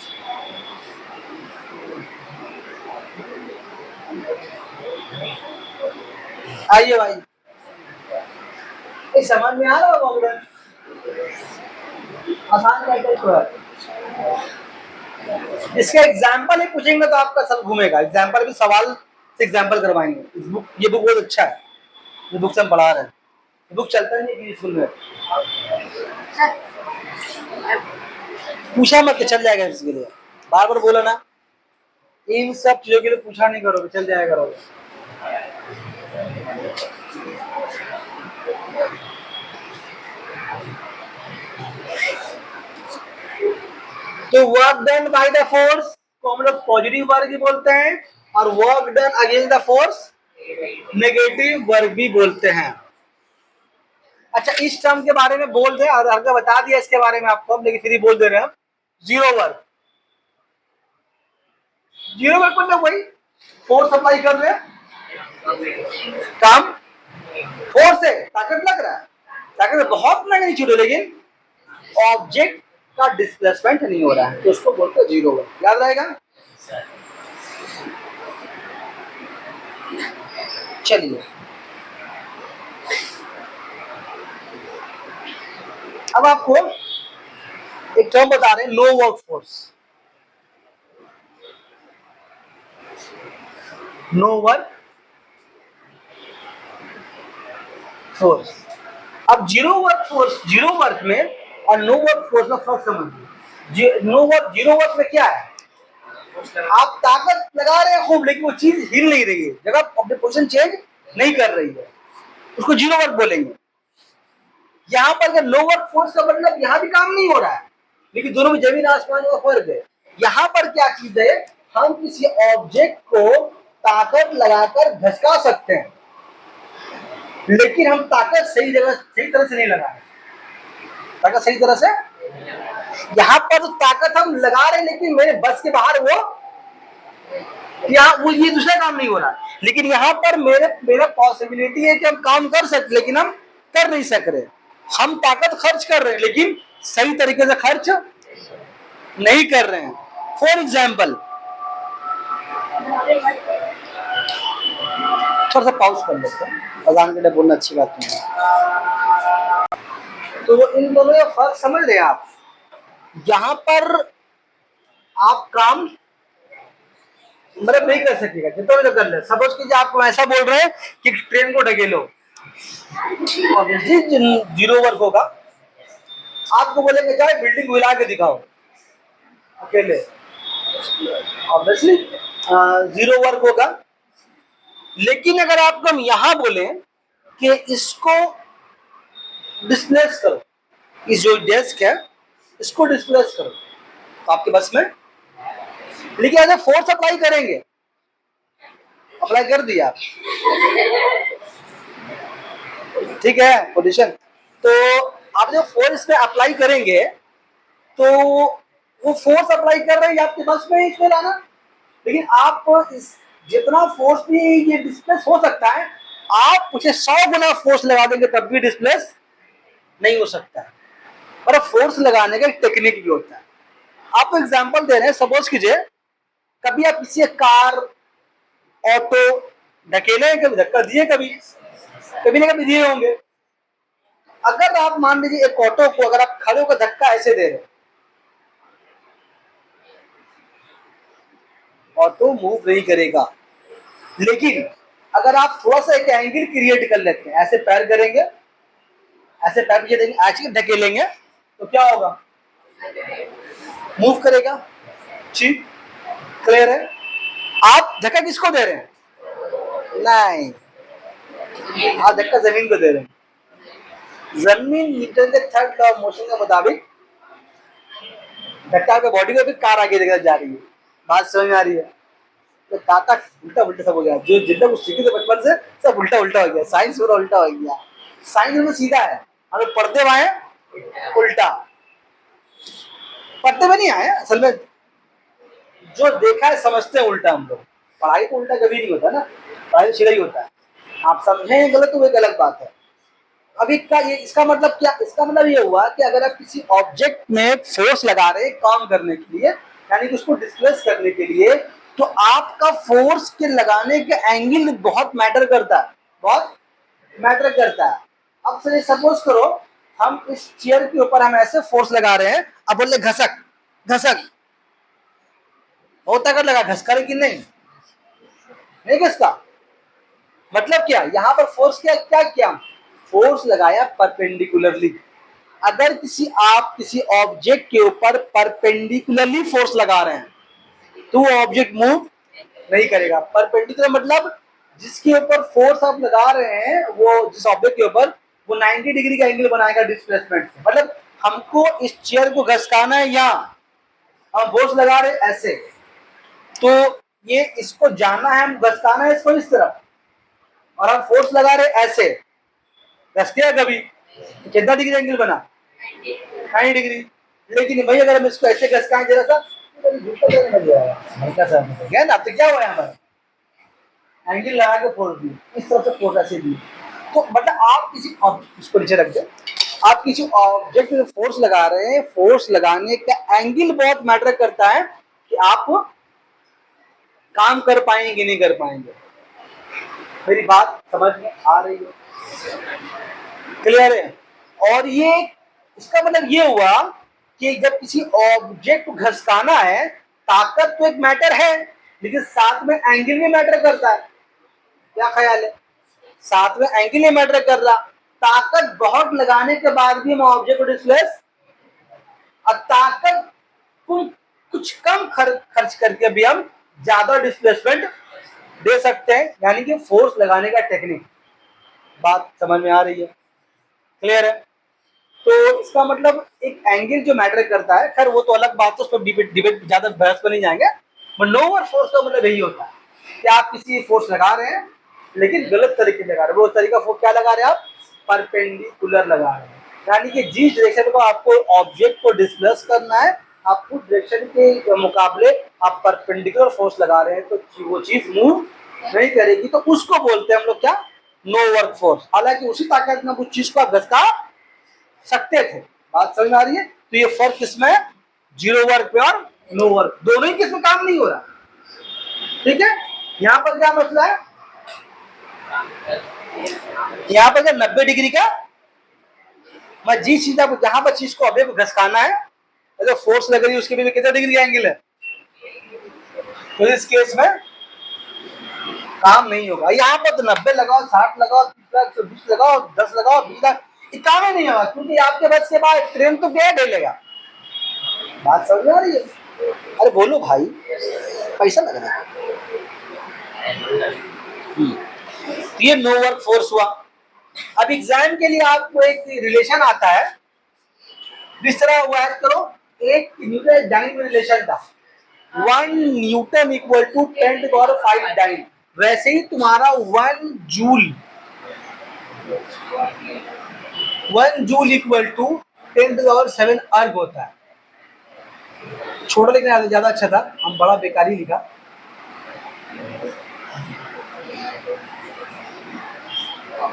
आइए भाई, ये समझ में आ रहा होगा? आसान कैसे है? इसका एग्जाम्पल ही पूछेंगे तो आपका सब घूमेगा, एग्जाम्पल भी सवाल से एग्जाम्पल करवाएंगे। ये बुक बहुत अच्छा है, ये बुक से हम पढ़ा रहे हैं, बुक चलता नहीं स्कूल में, पूछा मत चल जाएगा, इसके लिए बार बार बोला ना, इन सब चीजों के लिए पूछा नहीं करोगे, चल जाएगा करोगे। तो work done by the force को हम लोग पॉजिटिव वर्क भी बोलते हैं, और work done against the force negative work भी बोलते हैं। अच्छा, इस टर्म के बारे में बोल दे, और हमने बता दिया इसके बारे में आपको, लेकिन फिर बोल दे रहे हैं जीरो वर्क। जीरो वर्क मतलब वही फोर्स अप्लाई कर रहे हैं, काम फोर्स है, ताकत लग रहा है, ताकत बहुत मैग्नीट्यूड है, लेकिन ऑब्जेक्ट का डिस्प्लेसमेंट नहीं हो रहा है, तो उसको बोलते हैं जीरो वर्क। याद रहेगा? चलिए अब आपको एक टर्म बता रहे हैं, no work force. No work force. अब जीरो वर्क में और नो वर्क फोर्स में फर्क समझिए। जीरो वर्क में क्या है? आप ताकत लगा रहे हैं खूब, लेकिन वो चीज हिल नहीं रही है, जगह अपने पोजीशन चेंज नहीं कर रही है, उसको जीरो वर्क बोलेंगे। यहां पर अगर लो वर्क फोर्स का मतलब यहां भी काम नहीं हो रहा है, लेकिन दोनों में जमीन आसमान का फर्क है। यहां पर क्या चीज है, हम किसी ऑब्जेक्ट को ताकत लगाकर धसका सकते हैं, लेकिन हम ताकत सही तरह से नहीं लगा रहे। ताकत सही तरह से यहां पर तो ताकत हम लगा रहे हैं, लेकिन मेरे बस के बाहर वो ये दूसरा काम नहीं हो रहा। लेकिन यहाँ पर मेरा पॉसिबिलिटी है कि हम काम कर सकते, लेकिन हम कर नहीं सक रहे। हम ताकत खर्च कर रहे हैं, लेकिन सही तरीके से खर्च नहीं कर रहे हैं। फॉर एग्जाम्पल, थोड़ा सा पॉज कर लेते हैं, अजान के लिए बोलना अच्छी बात नहीं है। तो इन दोनों का फर्क समझ रहे हैं आप। यहां पर आप काम मतलब नहीं कर सकेगा, जितना भी कर ले। सपोज कीजिए आपको ऐसा बोल रहे हैं कि ट्रेन को ढकेलो, जीरो वर्क होगा। आपको बोलेंगे जाए बिल्डिंग हिला के दिखाओ अकेले, ऑब्वियसली जीरो वर्क होगा। लेकिन अगर आपको हम यहां बोले कि इसको डिस्प्लेस करो, इस जो डेस्क है इसको डिस्प्लेस करो, तो आपके बस में। लेकिन अगर फोर्स अप्लाई करेंगे, अप्लाई कर दिया, ठीक है पोजीशन, तो आप जो फोर्स पे अप्लाई करेंगे तो वो फोर्स अप्लाई कर रहे हैं आपके बस में इसमें लाना। लेकिन आप जितना फोर्स भी ये डिस्प्लेस हो सकता है, आप उसे 100 गुना फोर्स लगा देंगे तब भी डिस्प्लेस नहीं हो सकता है। और फोर्स लगाने का एक टेक्निक भी होता है। आप एग्जांपल दे रहे हैं, सपोज कीजिए कभी आप किसी कार, ऑटो ढकेले, कभी धक्का दिए, कभी ना कभी दिए होंगे। अगर आप मान लीजिए एक ऑटो को अगर आप खड़े होकर धक्का ऐसे दे रहे, ऑटो मूव नहीं करेगा। लेकिन अगर आप थोड़ा सा एक एंगल क्रिएट कर लेते हैं, ऐसे पैर करेंगे, ऐसे पैर पीछे देंगे, ऐसे ढकेलेंगे, तो क्या होगा, मूव करेगा। ठीक, क्लियर है। आप धक्का किसको दे रहे हैं, नहीं, आप धक्का जमीन को दे रहे हैं। जमीन न्यूटन के थर्ड लॉ ऑफ मोशन के मुताबिक धक्का के बॉडी को भी कार आगे लेकर जा रही है। बात समझ में आ रही है। तो काका उल्टा उल्टा सब हो गया, जो जितना कुछ सीखे थे बचपन से सब उल्टा उल्टा हो गया। साइंस पूरा उल्टा हो गया। साइंस में सीधा है, हमें पढ़ते हुए आए उल्टा, पढ़ते हुए नहीं आए असल में। जो देखा है समझते हैं उल्टा हम लोग। पढ़ाई तो उल्टा कभी नहीं होता ना, पढ़ाई सीधा ही होता है। आप समझें गलत तो वो गलत बात है। अभी का ये इसका मतलब क्या, इसका मतलब ये हुआ कि अगर आप किसी ऑब्जेक्ट में फोर्स लगा रहे हैं काम करने के लिए, यानी कि उसको डिस्प्लेस करने के लिए, तो आपका फोर्स के लगाने के एंगल बहुत मैटर करता है, बहुत मैटर करता है। अब से सपोज करो हम इस चेयर के ऊपर हम ऐसे फोर्स लगा रहे हैं, अब बोले घसक घसक, बहुत ताकत लगा, घसका लेकिन नहीं घसका। मतलब क्या, यहाँ पर फोर्स क्या किया, फोर्स लगाया परपेंडिकुलरली। अगर आप किसी ऑब्जेक्ट के ऊपर परपेंडिकुलरली फोर्स लगा रहे हैं तो वो ऑब्जेक्ट मूव नहीं करेगा। परपेंडिकुलर मतलब जिसके ऊपर फोर्स आप लगा रहे हैं, वो जिस ऑब्जेक्ट के ऊपर, वो 90 डिग्री का एंगल बनाएगा डिस्प्लेसमेंट से। मतलब हमको इस चेयर को घसकाना है, यहाँ हम फोर्स लगा रहे हैं ऐसे, तो ये इसको जाना है, हम घसकाना है इसको इस तरफ, और हम फोर्स लगा रहे ऐसे, घसते हैं कभी, कितना डिग्री एंगल बना, 90 डिग्री। लेकिन भाई अगर हम इसको ऐसे घसकाएं जरा सा, हल्का सा ना, तो क्या हुआ हमारा एंगल लगा के फोर्स दी, इस तरफ से फोर्स ऐसे दी। तो मतलब आप किसी इसको नीचे रख दे, आप किसी ऑब्जेक्ट में फोर्स लगा रहे हैं, फोर्स लगाने का एंगल बहुत मैटर करता है कि आप काम कर पाएंगे कि नहीं कर पाएंगे। मेरी बात समझ में आ रही है, क्लियर है। और ये इसका मतलब ये हुआ कि जब किसी ऑब्जेक्ट को घसकाना है, ताकत तो एक मैटर है, लेकिन साथ में एंगल भी मैटर करता है। क्या ख्याल है, साथ में एंगल ही मैटर कर रहा। ताकत बहुत लगाने के बाद भी हम ऑब्जेक्ट को डिस्प्लेस, और ताकत कुछ कम खर्च करके भी हम ज्यादा डिस्प्लेसमेंट दे सकते हैं, यानी कि फोर्स लगाने का टेक्निक। बात समझ में आ रही है? क्लियर है? तो इसका मतलब एक एंगल जो मैटर करता है, खैर वो तो अलग बात है, उस पर डिबेट ज्यादा बहस पर नहीं जाएंगे। बट नो ओवर फोर्स का मतलब यही होता है कि आप किसी फोर्स लगा रहे हैं लेकिन गलत तरीके से लगा रहे हैं। वो तरीका फोर्स क्या लगा रहे हैं आप? परपेंडिकुलर लगा रहे हैं, यानी कि जिस डायरेक्शन को आपको ऑब्जेक्ट को डिस्प्लेस करना है, आप उस डायरेक्शन के मुकाबले आप परपेंडिकुलर फोर्स लगा रहे हैं, तो वो चीज मूव नहीं करेगी। तो उसको बोलते हैं हम लोग क्या? No work force. हालांकि उसी ताकत में कुछ चीज को आप घसका सकते थे। बात समझ में आ रही है? तो ये फर्क किसमें है? जीरो वर्क पे और नो वर्क, दोनों ही किसमें काम नहीं हो रहा। ठीक है? यहां पर क्या मसला है? यहां पर 90 डिग्री का, मैं जिस चीज आपको जहां पर चीज को अबे को घसकाना है, अगर फोर्स लग रही है उसके भी कितना डिग्री का एंगल है, तो इस केस में काम नहीं होगा। यहाँ पर तो 90 लगाओ, 60 लगाओ, 30 लगाओ, 10 लगाओ, 20 लगाओ, ये काम ही नहीं होगा, क्योंकि आपके बस के बाद ट्रेन तो गया ढेलेगा। बात समझ में आ रही है? अरे बोलो भाई, पैसा लग रहा है। ये नो वर्क फोर्स हुआ। अब एग्जाम के लिए आपको एक रिलेशन आता है, जिस तरह वो याद करो, एक न्यूटन डाइन रिलेशन था, 1 न्यूटन इक्वल टू 10⁵ डाइन। वैसे ही तुम्हारा 1 जूल इक्वल टू 10⁷ अर्ग होता है। छोटा लिखना ज्यादा अच्छा था, हम बड़ा बेकारी लिखा।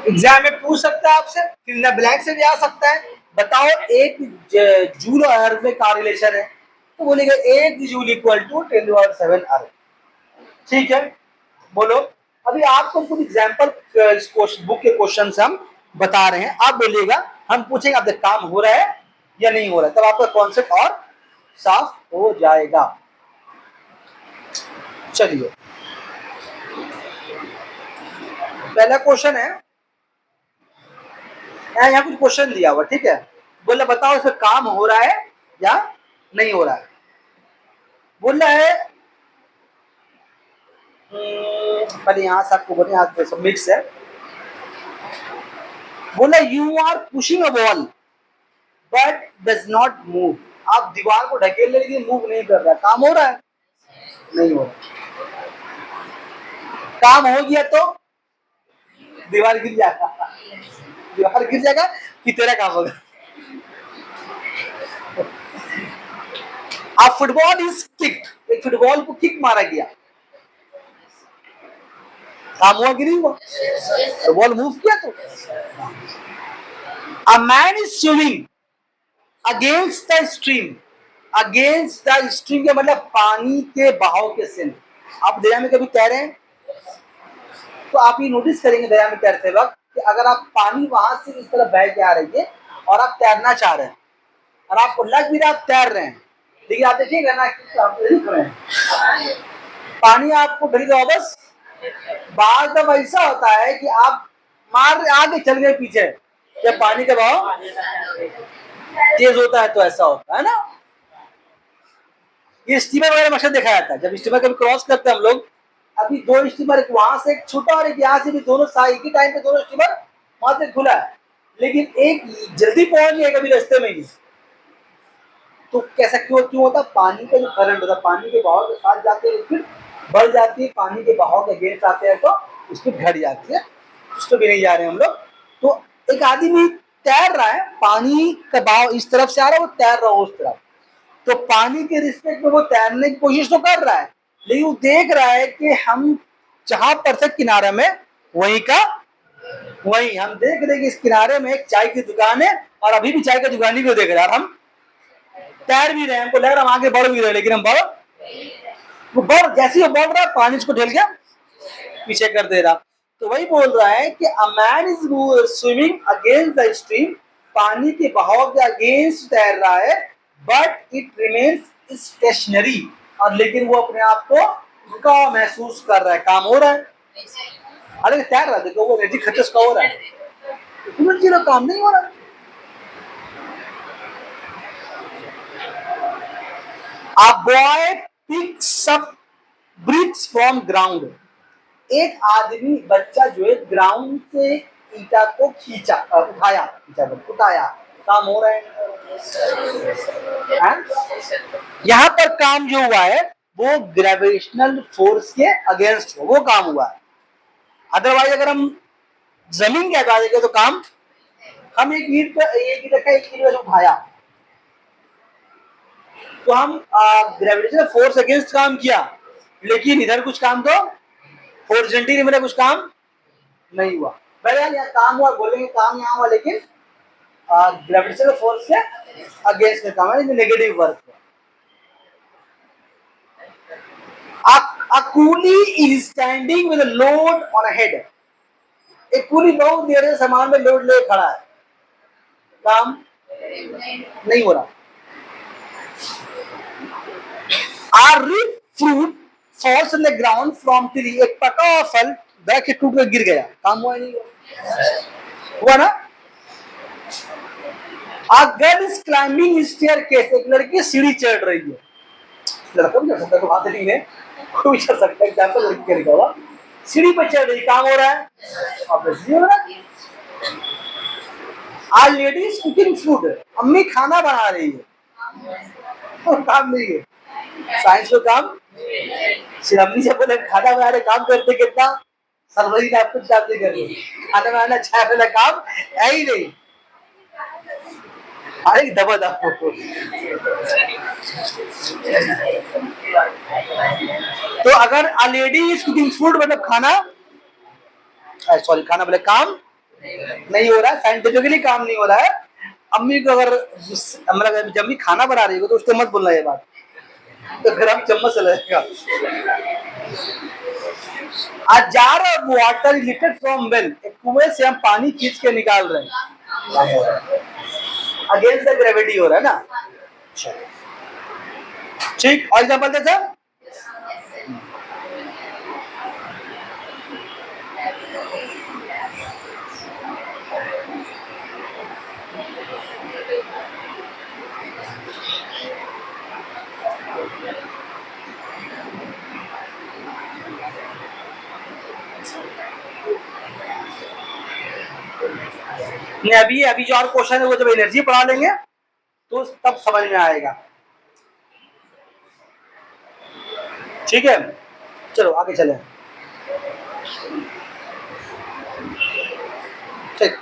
एग्जाम में पूछ सकता है आपसे, फिर ब्लैंक से भी आ सकता है, बताओ एक जूल और अर्ग में क्या रिलेशन है, तो बोलेगा 1 जूल इक्वल टू 10⁷ अर्ग। ठीक है, बोलो। अभी आपको कुछ एग्जाम्पल बुक के क्वेश्चन से हम बता रहे हैं, आप बोलिएगा, हम पूछेंगे आपसे काम हो रहा है या नहीं हो रहा है, तब आपका कॉन्सेप्ट और साफ हो जाएगा। चलिए, पहला क्वेश्चन है, यहाँ कुछ क्वेश्चन दिया हुआ, ठीक है, बोला बताओ इसमें काम हो रहा है या नहीं हो रहा है। बोल रहा है पहले यहाँ से आपको बोले, यहाँ सब मिक्स है। बोला you are pushing a ball but does not move. आप दीवार को ढकेल ले लेकिन मूव नहीं कर रहा, काम हो रहा है? नहीं हो रहा। काम हो गया तो दीवार गिर जाएगा, दीवार गिर जाएगा कि तेरा काम होगा। आप फुटबॉल इज किक्ड, एक फुटबॉल को किक मारा गया, काम हुआ कि नहीं हुआ? तो बॉल मूव किया तो। A man is swimming against the stream. Against the stream का मतलब पानी के बहाव के से। आप दरिया में कभी तैरे हैं तो आप ये नोटिस करेंगे दरिया में तैरते वक्त कि अगर आप पानी वहां से इस तरह बह के आ रही है और आप तैरना चाह रहे हैं और आपको लग भी रहा आप तैर रहे हैं, लेकिन आप देखिएगा ना कि आप लिख रहे हैं, पानी आपको ढल गया बस। बार दफा ऐसा होता है कि आप मार आगे चल गए पीछे, जब पानी का बहाव तेज होता है तो ऐसा होता है ना। ये स्टीमर वगैरह मकसद देखा जाता है, जब स्टीमर कभी क्रॉस करते हैं हम लोग, अभी दो स्टीमर, एक वहां से एक छोटा और एक यहाँ से भी, दोनों एक ही टाइम पे दोनों स्टीमर वहां से खुला है, लेकिन एक जल्दी पहुंच गया कभी रास्ते में ही। तो कैसा क्यों होता? पानी का जो करंट होता है पानी के बहाव के साथ जाते हैं, स्पीड बढ़ जाती है, पानी के बहाव के अगेंस्ट आते हैं तो स्पीड घट जाती है। उस तो भी नहीं जा रहे हम लोग। तो एक आदमी तैर रहा है, पानी का बहाव इस तरफ से आ रहा है, वो तैर रहा है उस तरफ, तो पानी के रिस्पेक्ट में वो तैरने की कोशिश तो कर रहा है, लेकिन वो देख रहा है कि हम जहां पर से किनारे में वहीं का वहीं, हम देख रहे हैं कि इस किनारे में एक चाय की दुकान है और अभी भी चाय की दुकानी को देख रहे हैं, और हम तैर भी रहे हैं, हमको लग रहा है हम आगे बढ़ भी रहे हैं, लेकिन हम वो बढ़, जैसे ही बढ़ रहा है पानी उसको ढल गया पीछे कर दे रहा। तो वही बोल रहा है कि a man is swimming against the stream, पानी के बहाव के अगेंस्ट तैर रहा है, बट इट रिमेन्स स्टेशनरी, और लेकिन वो अपने आप को रुका हुआ महसूस कर रहा है, काम हो रहा है। अरे तैर रहा है, देखो वो एनर्जी खर्च का हो रहा है, एनर्जी का काम नहीं हो रहा। A boy picks up bricks from ground. एक आदमी बच्चा जो है ग्राउंड से ईटा को खींचा उठाया, उठाया, काम हो रहा है? यहाँ पर काम जो हुआ है वो ग्रेविटेशनल फोर्स के अगेंस्ट वो काम हुआ है। अदरवाइज अगर हम जमीन के हटा देंगे तो काम, हम एक ईट रखा, एक ईट उठाया तो हम ग्रेविटेशनल फोर्स अगेंस्ट काम किया, लेकिन इधर कुछ काम तो हॉरिजॉन्टली मेरा कुछ काम नहीं हुआ। बहरहाल यहाँ काम हुआ, बोलेंगे काम यहाँ हुआ, लेकिन ग्रेविटेशनल फोर्स के अगेंस्ट में काम है, नेगेटिव वर्क है। A coolie is standing with a load on a head. एक कूली बहुत देर से सामान में लोड ले खड़ा है, काम नहीं हो रहा। A ripe fruit falls on the ground from tree. एक पका हुआ फल बैग से टूट कर गिर गया, काम हुआ नहीं हुआ ना? A girl is climbing staircase. एक लड़की सीढ़ी चढ़ रही है, लड़का भी चढ़ सकता है, तो बात नहीं है, कोई चढ़ सकता है, एग्जाम्पल लड़की का लिखा हुआ, सीढ़ी पर चढ़ रही, काम हो रहा है, ऑब्वियसली हो रहा है। A lady is cooking food. अम्मी खाना बना रही है, तो काम नहीं है। साइंस को काम, सिर्फ अम्मी से बोले खाना बनाने काम करते कितना सरवरी टाइप कुछ काम नहीं कर रही, खाना बनाना चाय वाला काम है ही नहीं। अरे दबा दबा तो अगर a lady is cooking food मतलब खाना, सॉरी खाना बोले काम नहीं हो रहा है, साइंटिफिकली काम नहीं हो रहा है। अम्मी को अगर मतलब जब भी खाना बना रही हो तो उसको मत बोलना ये बात, तो फिर हम चम्मच से लगेगा। A jar of water is lifted from well. एक कुएं से हम पानी खींच के निकाल रहे हैं, अगेंस्ट द ग्रेविटी हो रहा है ना। ठीक, और एग्जाम्पल दे सर। अभी जो और क्वेश्चन है वो जब एनर्जी पढ़ा लेंगे तो तब समझ में आएगा। ठीक है, चलो आगे चले। ठीक,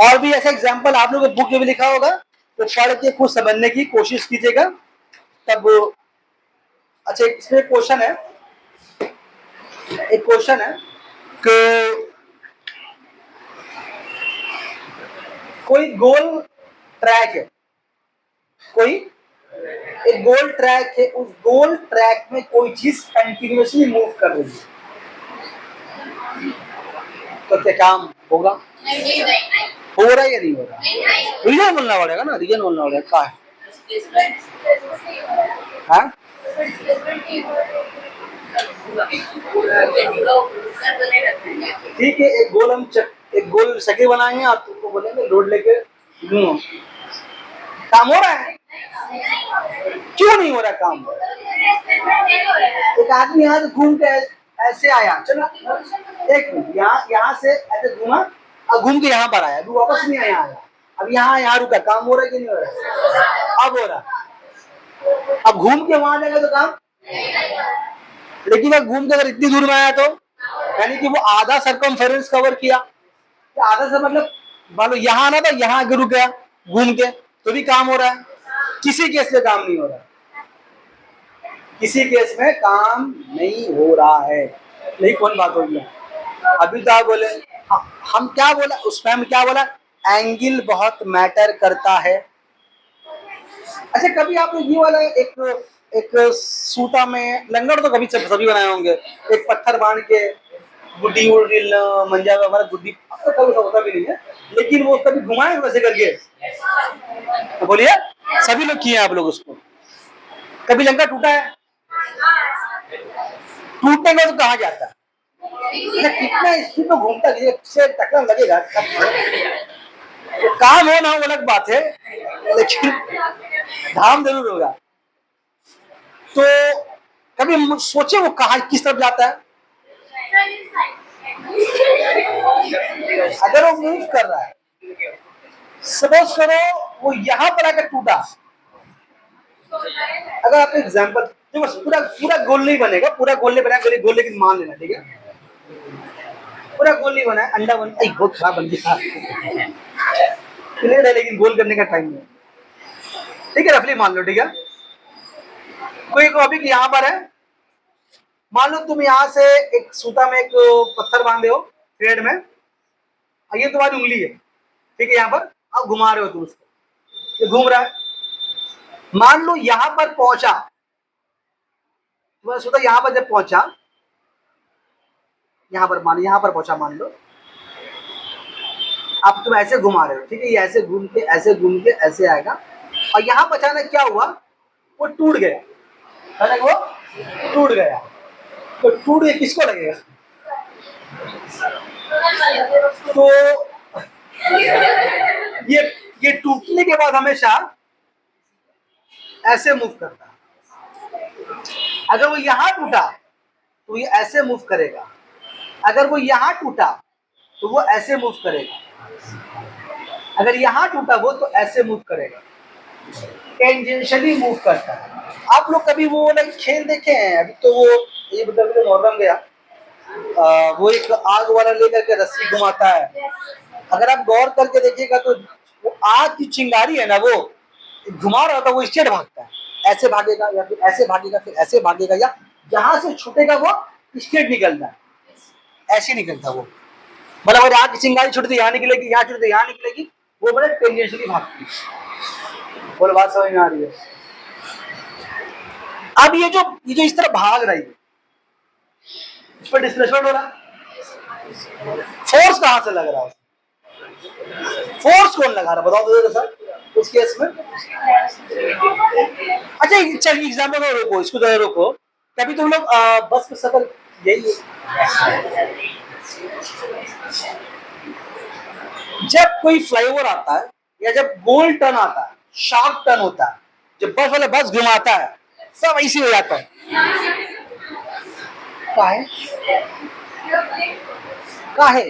और भी ऐसा एग्जाम्पल आप लोगों को बुक में भी लिखा होगा, तो पढ़ के कुछ समझने की कोशिश कीजिएगा तब। अच्छा, इसमें क्वेश्चन है, एक क्वेश्चन है कि कोई गोल ट्रैक है, कोई एक गोल ट्रैक है, उस गोल ट्रैक में कोई चीज कंटिन्यूअसली मूव कर रही है, तो क्या काम होगा? हो रहा है या नहीं हो रहा? रीजन बोलना पड़ेगा ना, रीजन बोलना पड़ेगा क्या है? हाँ? ठीक है, एक गोल सर्किल बनाएंगे, आप तुमको बोलेंगे लोड लेके घूमो, काम हो रहा है? क्यों नहीं हो रहा काम? एक आदमी यहाँ से घूम के ऐसे आया, चलो एक मिनट, यहाँ से ऐसे घूमा और घूम के यहाँ पर आया, अभी वापस नहीं आया, अब यहाँ रुका, काम हो रहा है कि नहीं हो रहा? अब हो रहा। अब घूम के वहां जाएगा तो काम, लेकिन अब घूम के अगर इतनी दूर में आया तो यानी कि वो आधा सर्कमफेरेंस कवर किया, तो आधा से मतलब मान लो यहाँ आना था, यहाँ आगे रुक गया घूम के, तो भी काम हो रहा है। किसी केस में काम नहीं हो रहा है, किसी केस में काम नहीं हो रहा है, नहीं कौन बात हो गया। अभी तो आप बोले हम क्या बोला उसमें, हम क्या बोला, एंगल बहुत मैटर करता है। अच्छा, कभी आपने ये वाला एक सूता में लंगड़ तो कभी सभी बनाए होंगे, एक पत्थर बांध के गुड्डी मंजा में, हमारा गुड्डी कभी होता भी नहीं है, लेकिन वो कभी घुमाए वैसे करके, तो बोलिए सभी लोग किए आप लोग उसको। कभी लंका टूटा है? टूटने का तो कहाँ जाता है, कितना स्पीड में घूमता है, से टकरा लगेगा, तो काम हो ना वो अलग बात है, लेकिन धाम जरूर होगा। तो कभी सोचे वो कहा किस तरफ जाता है? अगर वो मूव कर रहा है, सपोज करो वो यहां पर आकर टूटा, अगर आप एग्जांपल देखो, पूरा पूरा गोल नहीं बनेगा, पूरा गोल नहीं बनेगा, गोल लेकिन मान लेना, ठीक है? पूरा गोल नहीं बना है, अंडा बन बहुत खराब बन गया, क्लियर है, लेकिन गोल करने का टाइम नहीं, ठीक है? रफली मान लो, ठीक है? कोई टॉपिक यहाँ पर है, मान लो तुम यहाँ से एक सूता में एक पत्थर बांधे हो थ्रेड में, ये तुम्हारी उंगली है, ठीक है? यहाँ पर आप घुमा रहे हो तुम उसको, ये घूम रहा है, मान लो यहां पर पहुंचा, तुम्हारा सूता यहां पर जब पहुंचा, यहां पर पहुंचा, मान लो अब तुम ऐसे घुमा रहे हो, ठीक है? ये ऐसे घूम के ऐसे आएगा, और यहां पर अचानक क्या हुआ, वो टूट गया, अचानक वो टूट गया, तो टूट गया किसको लगेगा? तो ये टूटने के बाद हमेशा ऐसे मूव करता है। अगर वो यहां टूटा तो ये ऐसे मूव करेगा, अगर वो यहां टूटा तो वो ऐसे मूव करेगा, अगर यहां टूटा वो तो ऐसे मूव करेगा, टेंजेंशियली मूव करता है। आप लोग कभी वो लाइक खेल देखे हैं? अभी तो वो ये मतलब मुहर्रम गया, वो एक आग वाला लेकर के रस्सी घुमाता है, अगर आप गौर करके देखिएगा तो वो आग की चिंगारी है ना, वो घुमा रहा होता, वो स्ट्रेट भागता है, ऐसे भागेगा या फिर ऐसे भागेगा, फिर ऐसे भागेगा, या जहां से छूटेगा वो स्ट्रेट निकलता है, ऐसे निकलता वो, मतलब अगर आग की चिंगारी छूटती यहाँ निकलेगी, यहाँ छूटती यहाँ निकलेगी, वो बड़े टेंजेंशियली भागती है। बोलो बात समझ में आ रही है? अब ये जो इस तरह भाग रही है, इस पर डिस्प्लेसमेंट हो रहा है, फोर्स कहां से लग रहा है? फोर्स कौन लगा रहा है बताओ तो सर उस केस में? अच्छा चलिए एग्जाम्पल में रोको, इसको जरा रोको, कभी तुम लोग बस में सफर, यही है जब कोई फ्लाईओवर आता है या जब गोल टर्न आता है, शार्प टर्न होता है, जब बस वाला बस घुमाता है, सब ऐसे हो जाता है, काहे?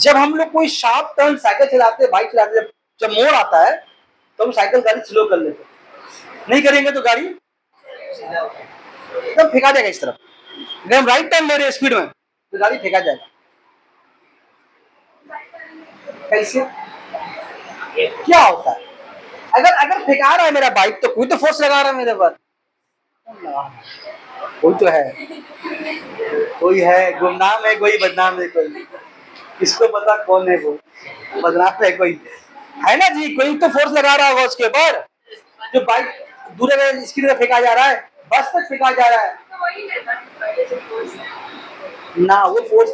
जब हम लोग कोई शार्प टर्न साइकिल चलाते, बाइक चलाते, जब मोड़ आता है तो हम साइकिल गाड़ी स्लो कर लेते, नहीं करेंगे तो गाड़ी एकदम फेंका जाएगा इस तरफ। अगर हम राइट टर्न ले रहे हैं स्पीड में तो गाड़ी फेंका जाएगा। कैसे? क्या होता है? अगर फेंका रहा है मेरा बाइक तो कोई तो फोर्स लगा रहा है मेरे पर, कोई तो है, कोई है, गुमनाम है कोई, बदनाम है कोई, किसको पता कौन है वो, बदनाम है कोई, है ना जी? कोई तो फोर्स लगा रहा होगा उसके ऊपर, जो बाइक दूर स्पीड में फेंका जा रहा है, बस तक फेंका जा रहा है ना, वो फोर्स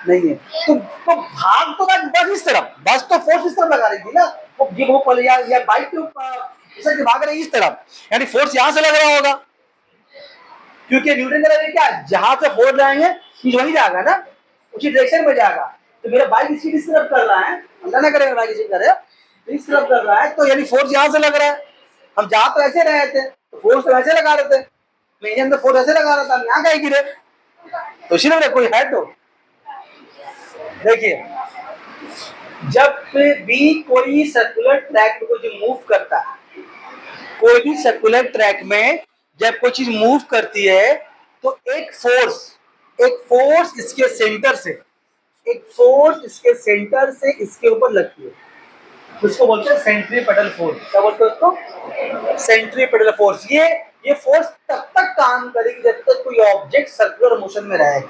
नहीं है, तो भाग तो बस इस तरफ, बस तो फोर्स इस तरफ लगा रही थी ना, वो पल या बाइक के भाग रही इस तरफ, यानी फोर्स यहां से लग रहा होगा, क्योंकि न्यूटन का लॉ क्या, जहां से फोर्स लगाएंगे वहीं जाएगा ना, उसी डायरेक्शन में जाएगा, तो मेरा बाइक स्पीड इस तरफ कर रहा है, अल्लाह ना करे बाइक स्पीड करे तो इस तरफ कर रहा है, तो यानी फोर्स यहां से लग रहा है, हम जहां तो ऐसे रहे थे तो फोर्स तो ऐसे लगा रहे थे, मैं इंजन में फोर्स ऐसे लगा रहा था, यहाँ कहीं गिरे, तो इसीलिए कोई है तो देखिए, जब भी कोई सर्कुलर ट्रैक में कोई मूव करता है, कोई भी सर्कुलर ट्रैक में जब कोई चीज मूव करती है तो एक फोर्स इसके सेंटर से इसके ऊपर लगती है, उसको बोलते हैं सेंट्रीपेटल फोर्स। क्या बोलते हैं उसको? Centripetal force. ये फोर्स तब तक काम करेगी जब तक कोई ऑब्जेक्ट सर्कुलर मोशन में रहेगा,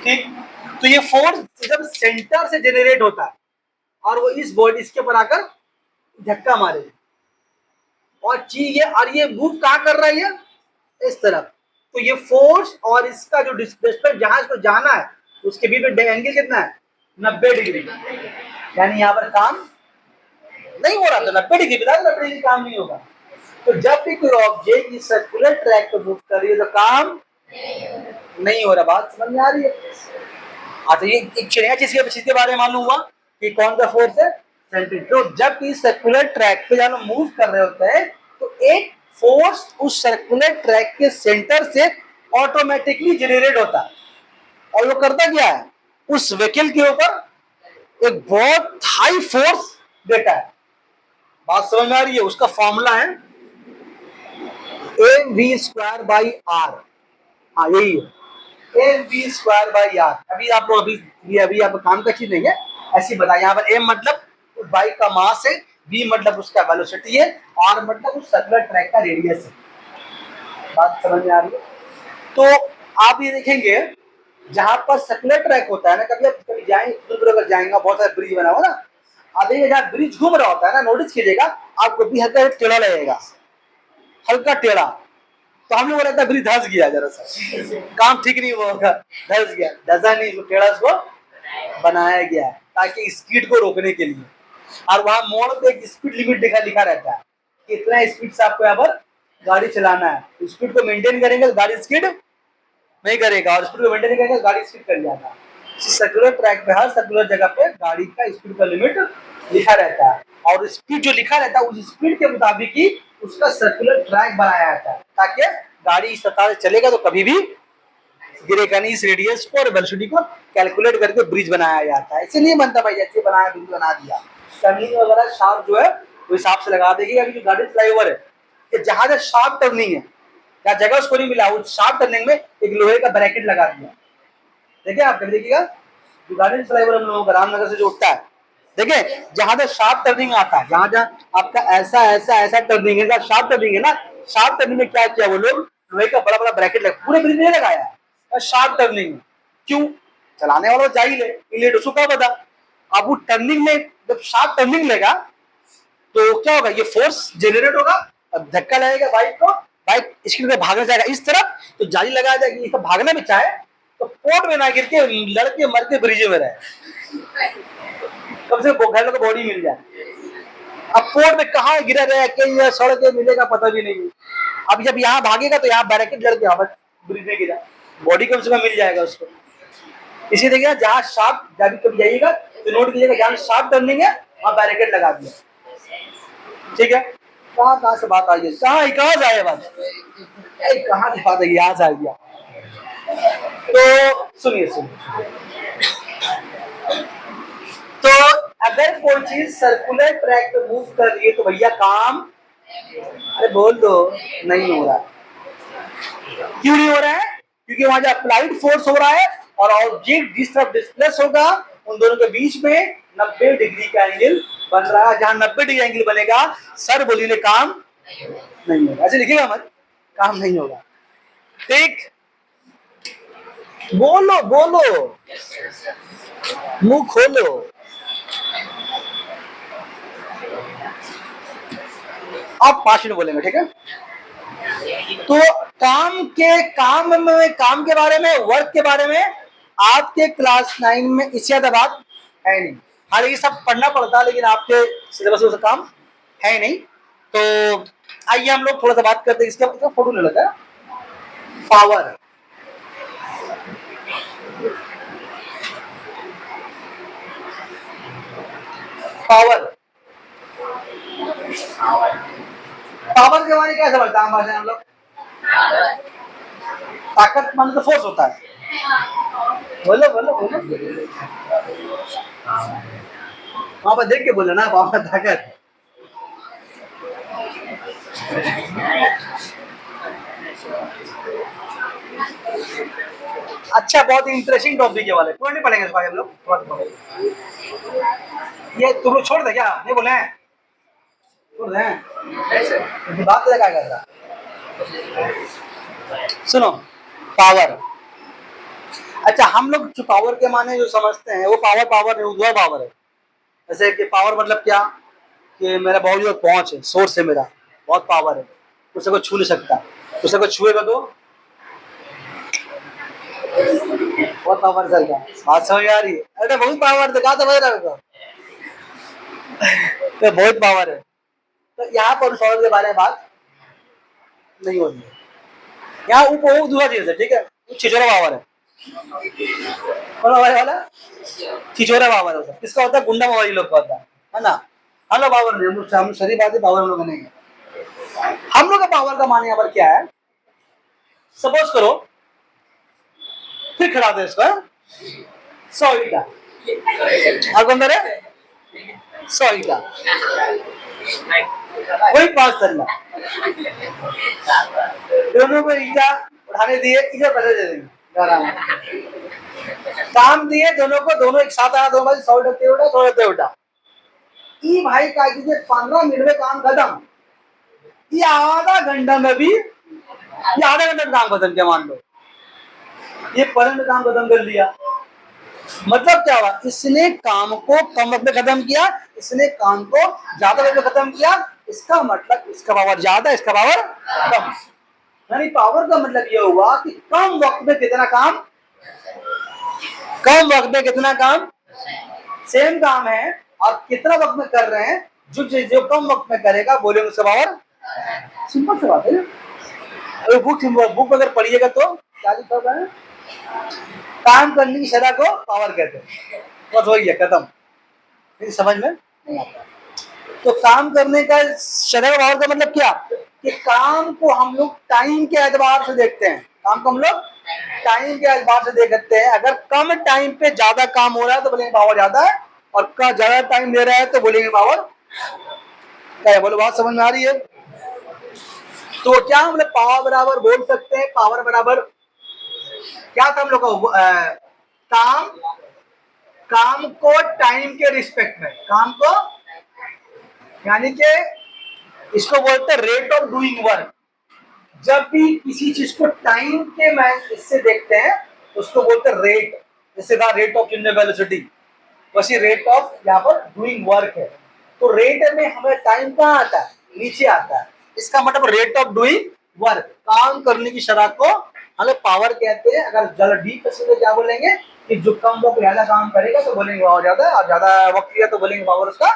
ठीक? तो ये फोर्स जब सेंटर से जनरेट होता है और वो इस बॉडी इसके ऊपर आकर धक्का मारेगी, और ये मूव कहाँ कर रहा है, इस तरफ, तो ये फोर्स और इसका जो डिस्प्लेसमेंट जहां इसको जाना है उसके बीच में एंगल कितना है, 90 डिग्री, यानी यहाँ पर काम नहीं हो रहा था, 90 डिग्री बता, 90 डिग्री काम नहीं होगा। तो जब भी कोई ऑब्जेक्ट इस सर्कुलर ट्रैक पर मूव कर रही है तो काम नहीं हो रहा। बात समझ में आ रही है? अच्छा, ये एक चिड़िया चीज के बारे में मालूम हुआ कि कौन सा फोर्स है, सेंट्रीपेटल। तो जब इस सर्कुलर ट्रैक पे जब मूव कर रहे होते हैं तो एक फोर्स उस सर्कुलर ट्रैक के सेंटर से ऑटोमेटिकली जनरेट होता है। और वो करता क्या है, उस व्हीकल के ऊपर एक बहुत हाई फोर्स देता है। बात समझ में आ रही है? उसका फॉर्मूला है mv²/r। हाँ यही है, mv²/r। अभी आप लोग अभी आप काम का चीज नहीं है, ऐसी बताया। यहाँ पर m मतलब बाइक का मास है, v मतलब उसका वेलोसिटी है, r मतलब उस सर्कुलर ट्रैक का रेडियस है। बात समझ में आ रही है? तो आप ये देखेंगे जहां पर सर्कुलर ट्रैक होता है ना, कभी आप कभी जाएंगे दूर अगर जाएंगे, बहुत सारे ब्रिज बना हुआ ना, आप देखिए जहाँ ब्रिज घूम रहा होता है ना, नोटिस कीजिएगा आपको भी हल्का टेढ़ा लगेगा, हल्का टेढ़ा। तो हम लोग को लगता है ब्रिज धंस गया, जरा सा काम ठीक नहीं हुआ होगा, धंस गया। धंसा नहीं, उसको टेढ़ा उसको बनाया गया है ताकि स्पीड को रोकने के लिए। और वहां मोड़ पे एक स्पीड लिमिट लिखा रहता है कि इतना स्पीड से आपको यहाँ पर गाड़ी चलाना है। स्पीड को मेंटेन करेंगे तो गाड़ी स्पीड नहीं करेगा, और स्पीड को मेंटेन करेंगे तो गाड़ी स्पीड कर जाएगा। सर्कुलर ट्रैक पे, हर सर्कुलर जगह पे गाड़ी का स्पीड का लिमिट लिखा रहता है, और स्पीड जो लिखा रहता है उस स्पीड के मुताबिक ही उसका सर्कुलर ट्रैक बनाया जाता है, ताकि गाड़ी इस रफ्तार से चलेगा तो कभी भी गिरेगा नहीं। इस रेडियस को और वेलोसिटी को कैलकुलेट करके ब्रिज बनाया जाता है। ऐसे नहीं बनता भाई जैसे बनाया ब्रिज बना दिया। टर्निंग वगैरह शार्प जो है वो हिसाब से लगा देगी। अभी जो गाड़ी फ्लाईओवर है, ये जहां जहां शार्प टर्निंग है या जगह उसको नहीं मिला, उस शार्प टर्निंग में एक लोहे का ब्रैकेट लगा दिया। देखिए आप कभी देखिएगा, जो गाड़ी फ्लाईओवर हम लोगों का रामनगर से जो उठता है, देखिए जहां जहां शार्प टर्निंग आता है, जहां जहां आपका ऐसा ऐसा ऐसा टर्निंग है, शार्प टर्निंग है ना, शार्प टर्निंग में क्या किया वो लोग, लोहे का बड़ा बड़ा ब्रैकेट लगा, पूरे ब्रिज नहीं लगाया, शार्प टर्निंग। क्यों? चलाने वाला जाहिल है, इलेट उसको क्या पता। अब वो टर्निंग में जब शार्प टर्निंग लेगा तो क्या होगा, ये फोर्स जनरेट होगा, अब धक्का लगेगा बाइक को, बाइक स्पीड में भागना जाएगा इस तरफ, तो जाली लगाया जाएगी, ये सब भागना भी चाहे तो पोर्ट में ना गिर के लड़के मर के ब्रिज में रहे, कम से कम घायलों को बॉडी मिल जाए। अब पोर्ट में कहाँ गिरा रहे, कहीं सड़क के मिलेगा पता भी नहीं। अब जब यहाँ भागेगा तो यहाँ बैरिकेड लड़के यहाँ पर ब्रिज में गिरा, बॉडी कम से कम मिल जाएगा उसको। इसी देखिए जहाँ शार्प जब कभी जाइएगा तो नोट कीजिएगा, जहाँ शार्प टर्निंग है वहाँ बैरिकेड लगा दिया। ठीक है, कहाँ कहाँ से बात आई है, कहाँ से आए बात, कहाँ से बात आई, यहाँ से आ गया। तो सुनिए तो अगर कोई चीज सर्कुलर ट्रैक पे मूव कर रही है तो भैया काम, अरे बोल दो, नहीं हो रहा है। क्यों नहीं हो रहा है? क्योंकि वहां जो अप्लाइड फोर्स हो रहा है और ऑब्जेक्ट जिस तरफ डिस्प्लेस होगा उन दोनों के बीच में 90 डिग्री का एंगल बन रहा है। जहां 90 डिग्री एंगल बनेगा सर बोलिए काम नहीं होगा। ऐसे लिखिएगा मत, काम नहीं होगा। ठीक, बोलो बोलो, मुंह खोलो। आप 5 मिनट बोलेंगे, ठीक है? तो काम के बारे में, वर्क के बारे में आपके क्लास 9 में इससे ज्यादा बात है नहीं। हालांकि ये सब पढ़ना पड़ता है लेकिन आपके सिलेबस में काम है नहीं। तो आइए हम लोग थोड़ा सा बात करते हैं इसका फोटो ले लेते हैं। पावर, पावर पावर के बारे में क्या समझता है भाषा हम लोग? ताकत मान तो फोर्स होता है। बोलो बोलो बोलो, वहां पर देख के बोलो ना, पावर ताकत। अच्छा, बहुत इंटरेस्टिंग टॉपिक है वाले, क्यों नहीं पढ़ेंगे भाई हम लोग? ये तुम लोग छोड़ दे क्या, नहीं बोले हैं? छोड़ दे, बात क्या कर रहा। सुनो, पावर, अच्छा हम लोग जो पावर के माने जो समझते हैं वो पावर पावर ऊर्ध्वा पावर है। जैसे कि पावर मतलब क्या, कि मेरा बहुत जो पहुंच है, सोर्स है मेरा, बहुत पावर है, उसे कोई छू नहीं सकता, उसे कोई छुएगा तो बहुत पावर चलता है। बात समझ आ रही है? अरे बहुत पावर दिखा तो समझ रहा तो बहुत पावर है। तो यहाँ पर पावर के बारे में बात नहीं हो रही है। यहाँ ऊपर वो दूसरा चीज है, ठीक है, छिछोरा पावर है। कौन वाला छिछोरा पावर होता है, किसका होता है? गुंडा मावाली लोग का होता है ना। हम लोग पावर नहीं, हम शरीफ आते पावर हम लोग नहीं है। हम लोग का पावर का मान यहाँ पर क्या है, सपोज करो, फिर खड़ा दे इसको 100 ईटा, आपको अंदर है 100 ईटा, वही 5 तल्ला, दोनों को ईटा उठाने दिए, ईटा पैसे दे देंगे, काम दिए दोनों को, दोनों एक साथ आया, दोनों 100 उठा 100 उठा, ई भाई का कीजिए 15 मिनट में काम खत्म, ये आधा घंटा में भी, ये आधा घंटा में काम खत्म क्या, मान लो ये 15 मिनट काम खत्म कर लिया, मतलब क्या हुआ, इसने काम को कम वक्त में खत्म किया, इसने काम को ज्यादा वक्त में खत्म किया, इसका मतलब इसका पावर ज्यादा, इसका पावर कम, यानी पावर का मतलब ये हुआ कि कम वक्त में कितना काम, कम वक्त में कितना काम, सेम काम है और कितना वक्त में कर रहे हैं, जो कम वक्त में करेगा बोलेंगे उसका पावर, सिंपल सी बात है। बुक अगर पढ़िएगा तो क्या लिखा हुआ है, काम करने की शरह को पावर कहते हैं, बस हो गया खत्म, समझ में नहीं आता। तो काम करने का शरह पावर का मतलब क्या, कि काम को हम लोग टाइम के एतबार से देखते हैं, काम को हम लोग टाइम के एतबार से देखते हैं, अगर कम टाइम पे ज्यादा काम हो रहा है तो बोलेंगे पावर ज्यादा है, और ज्यादा टाइम दे रहा है तो बोलेंगे पावर क्या है, बोलो बात समझ में आ रही है। तो क्या हम लोग पावर बराबर बोल सकते हैं, पावर बराबर क्या था हम लोग का, काम को टाइम के रिस्पेक्ट में, काम को यानी कि इसको बोलते हैं रेट ऑफ डूइंग वर्क, जब भी किसी चीज को टाइम के इससे देखते हैं तो उसको बोलते हैं रेट, जैसे कहा रेट ऑफ चेंज वेलोसिटी, वैसे रेट ऑफ यहाँ पर डूइंग वर्क है, तो रेट में हमें टाइम कहाँ आता है, नीचे आता है, इसका मतलब रेट ऑफ डूइंग वर्क, काम करने की शरह को हमें पावर कहते हैं। अगर ज्यादा डीप से क्या बोलेंगे कि जो कम वक्त ज्यादा काम करेगा तो बोलेंगे पावर ज्यादा है, और ज्यादा वक्त किया तो बोलेंगे पावर उसका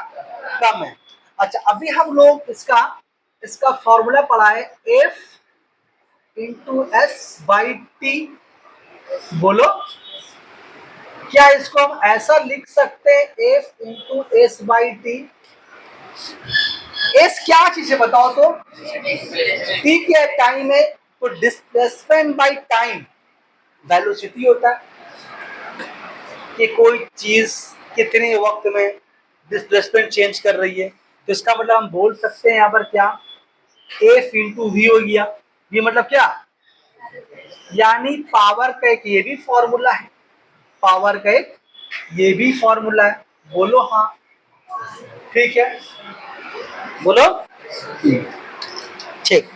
कम है। अच्छा, अभी हम लोग इसका फॉर्मूला पढ़ा है F into S by T, बोलो क्या इसको हम ऐसा लिख सकते हैं F into S by T, S क्या चीज है बताओ तो, टी क्या टाइम है, तो डिस्प्लेसमेंट बाई टाइम वेलोसिटी होता है, कि कोई चीज कितने वक्त में डिस्प्लेसमेंट चेंज कर रही है, तो इसका मतलब हम बोल सकते हैं यहाँ पर क्या, एफ इंटू वी हो गया, ये मतलब क्या, यानी पावर का एक ये भी फॉर्मूला है, पावर का एक ये भी फॉर्मूला है, बोलो हाँ ठीक है, बोलो ठीक।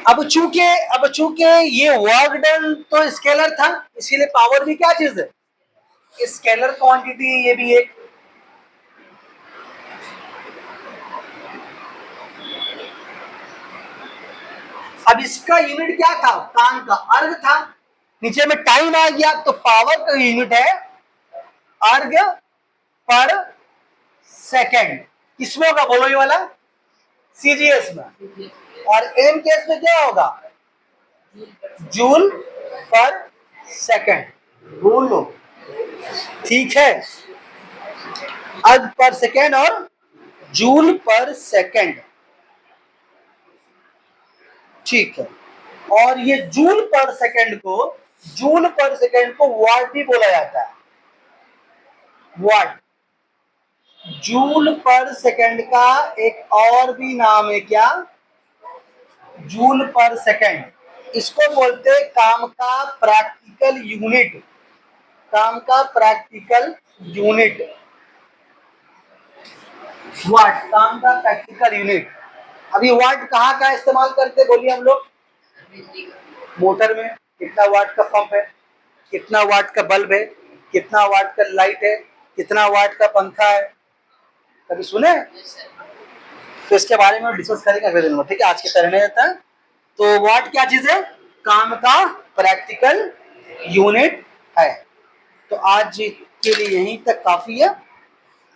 अब चूंकि ये वर्क डन तो स्केलर था, इसीलिए पावर भी क्या चीज है, स्केलर क्वांटिटी, ये भी एक, अब इसका यूनिट क्या था, काम का अर्ग था, नीचे में टाइम आ गया तो पावर का यूनिट है अर्ग पर सेकेंड, किसमें होगा बोलो ये वाला, सीजीएस में, और एम केस में क्या होगा, जूल पर सेकेंड, बोल लो ठीक है, अर्ग पर सेकेंड और जूल पर सेकेंड, ठीक है। और ये जूल पर सेकेंड को वाट भी बोला जाता है, वाट, जूल पर सेकेंड का एक और भी नाम है क्या, जूल पर सेकेंड, इसको बोलते हैं काम का प्रैक्टिकल यूनिट, काम का प्रैक्टिकल यूनिट, वाट, काम का प्रैक्टिकल यूनिट। अभी वाट कहाँ का इस्तेमाल करते बोलिए हम लोग, मोटर में कितना वाट का पंप है, कितना वाट का बल्ब है, कितना वाट का लाइट है, कितना वाट का पंखा है, कभी सुने, तो इसके बारे में डिस्कस करेंगे अगले दिन में, ठीक है, आज के तरह जाता है। तो वाट क्या चीज है, काम का प्रैक्टिकल यूनिट है। तो आज के लिए यहीं तक काफी है,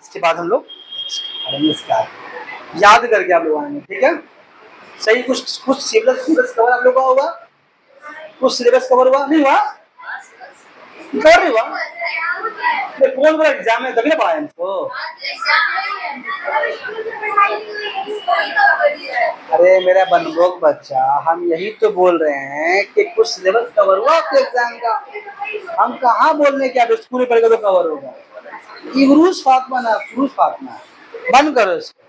इसके बाद हम लोग याद करके आप लोग आएंगे, ठीक है, सही, कुछ सिलेबस कवर आप लोग का होगा, कुछ सिलेबस कवर हुआ नहीं हुआ, कवर नहीं हुआ। कौन बोला एग्जाम है तभी ना पढ़ाया इसको। अरे मेरा बनभोग बच्चा, हम यही तो बोल रहे हैं कि कुछ सिलेबस कवर हुआ आपके एग्जाम का। हम कहाँ बोल रहे हैं कि आप स्कूल में पढ़ेगा तो कवर होगा। इवरूस फातमा ना फुरूस फातमा, बंद करो इसको।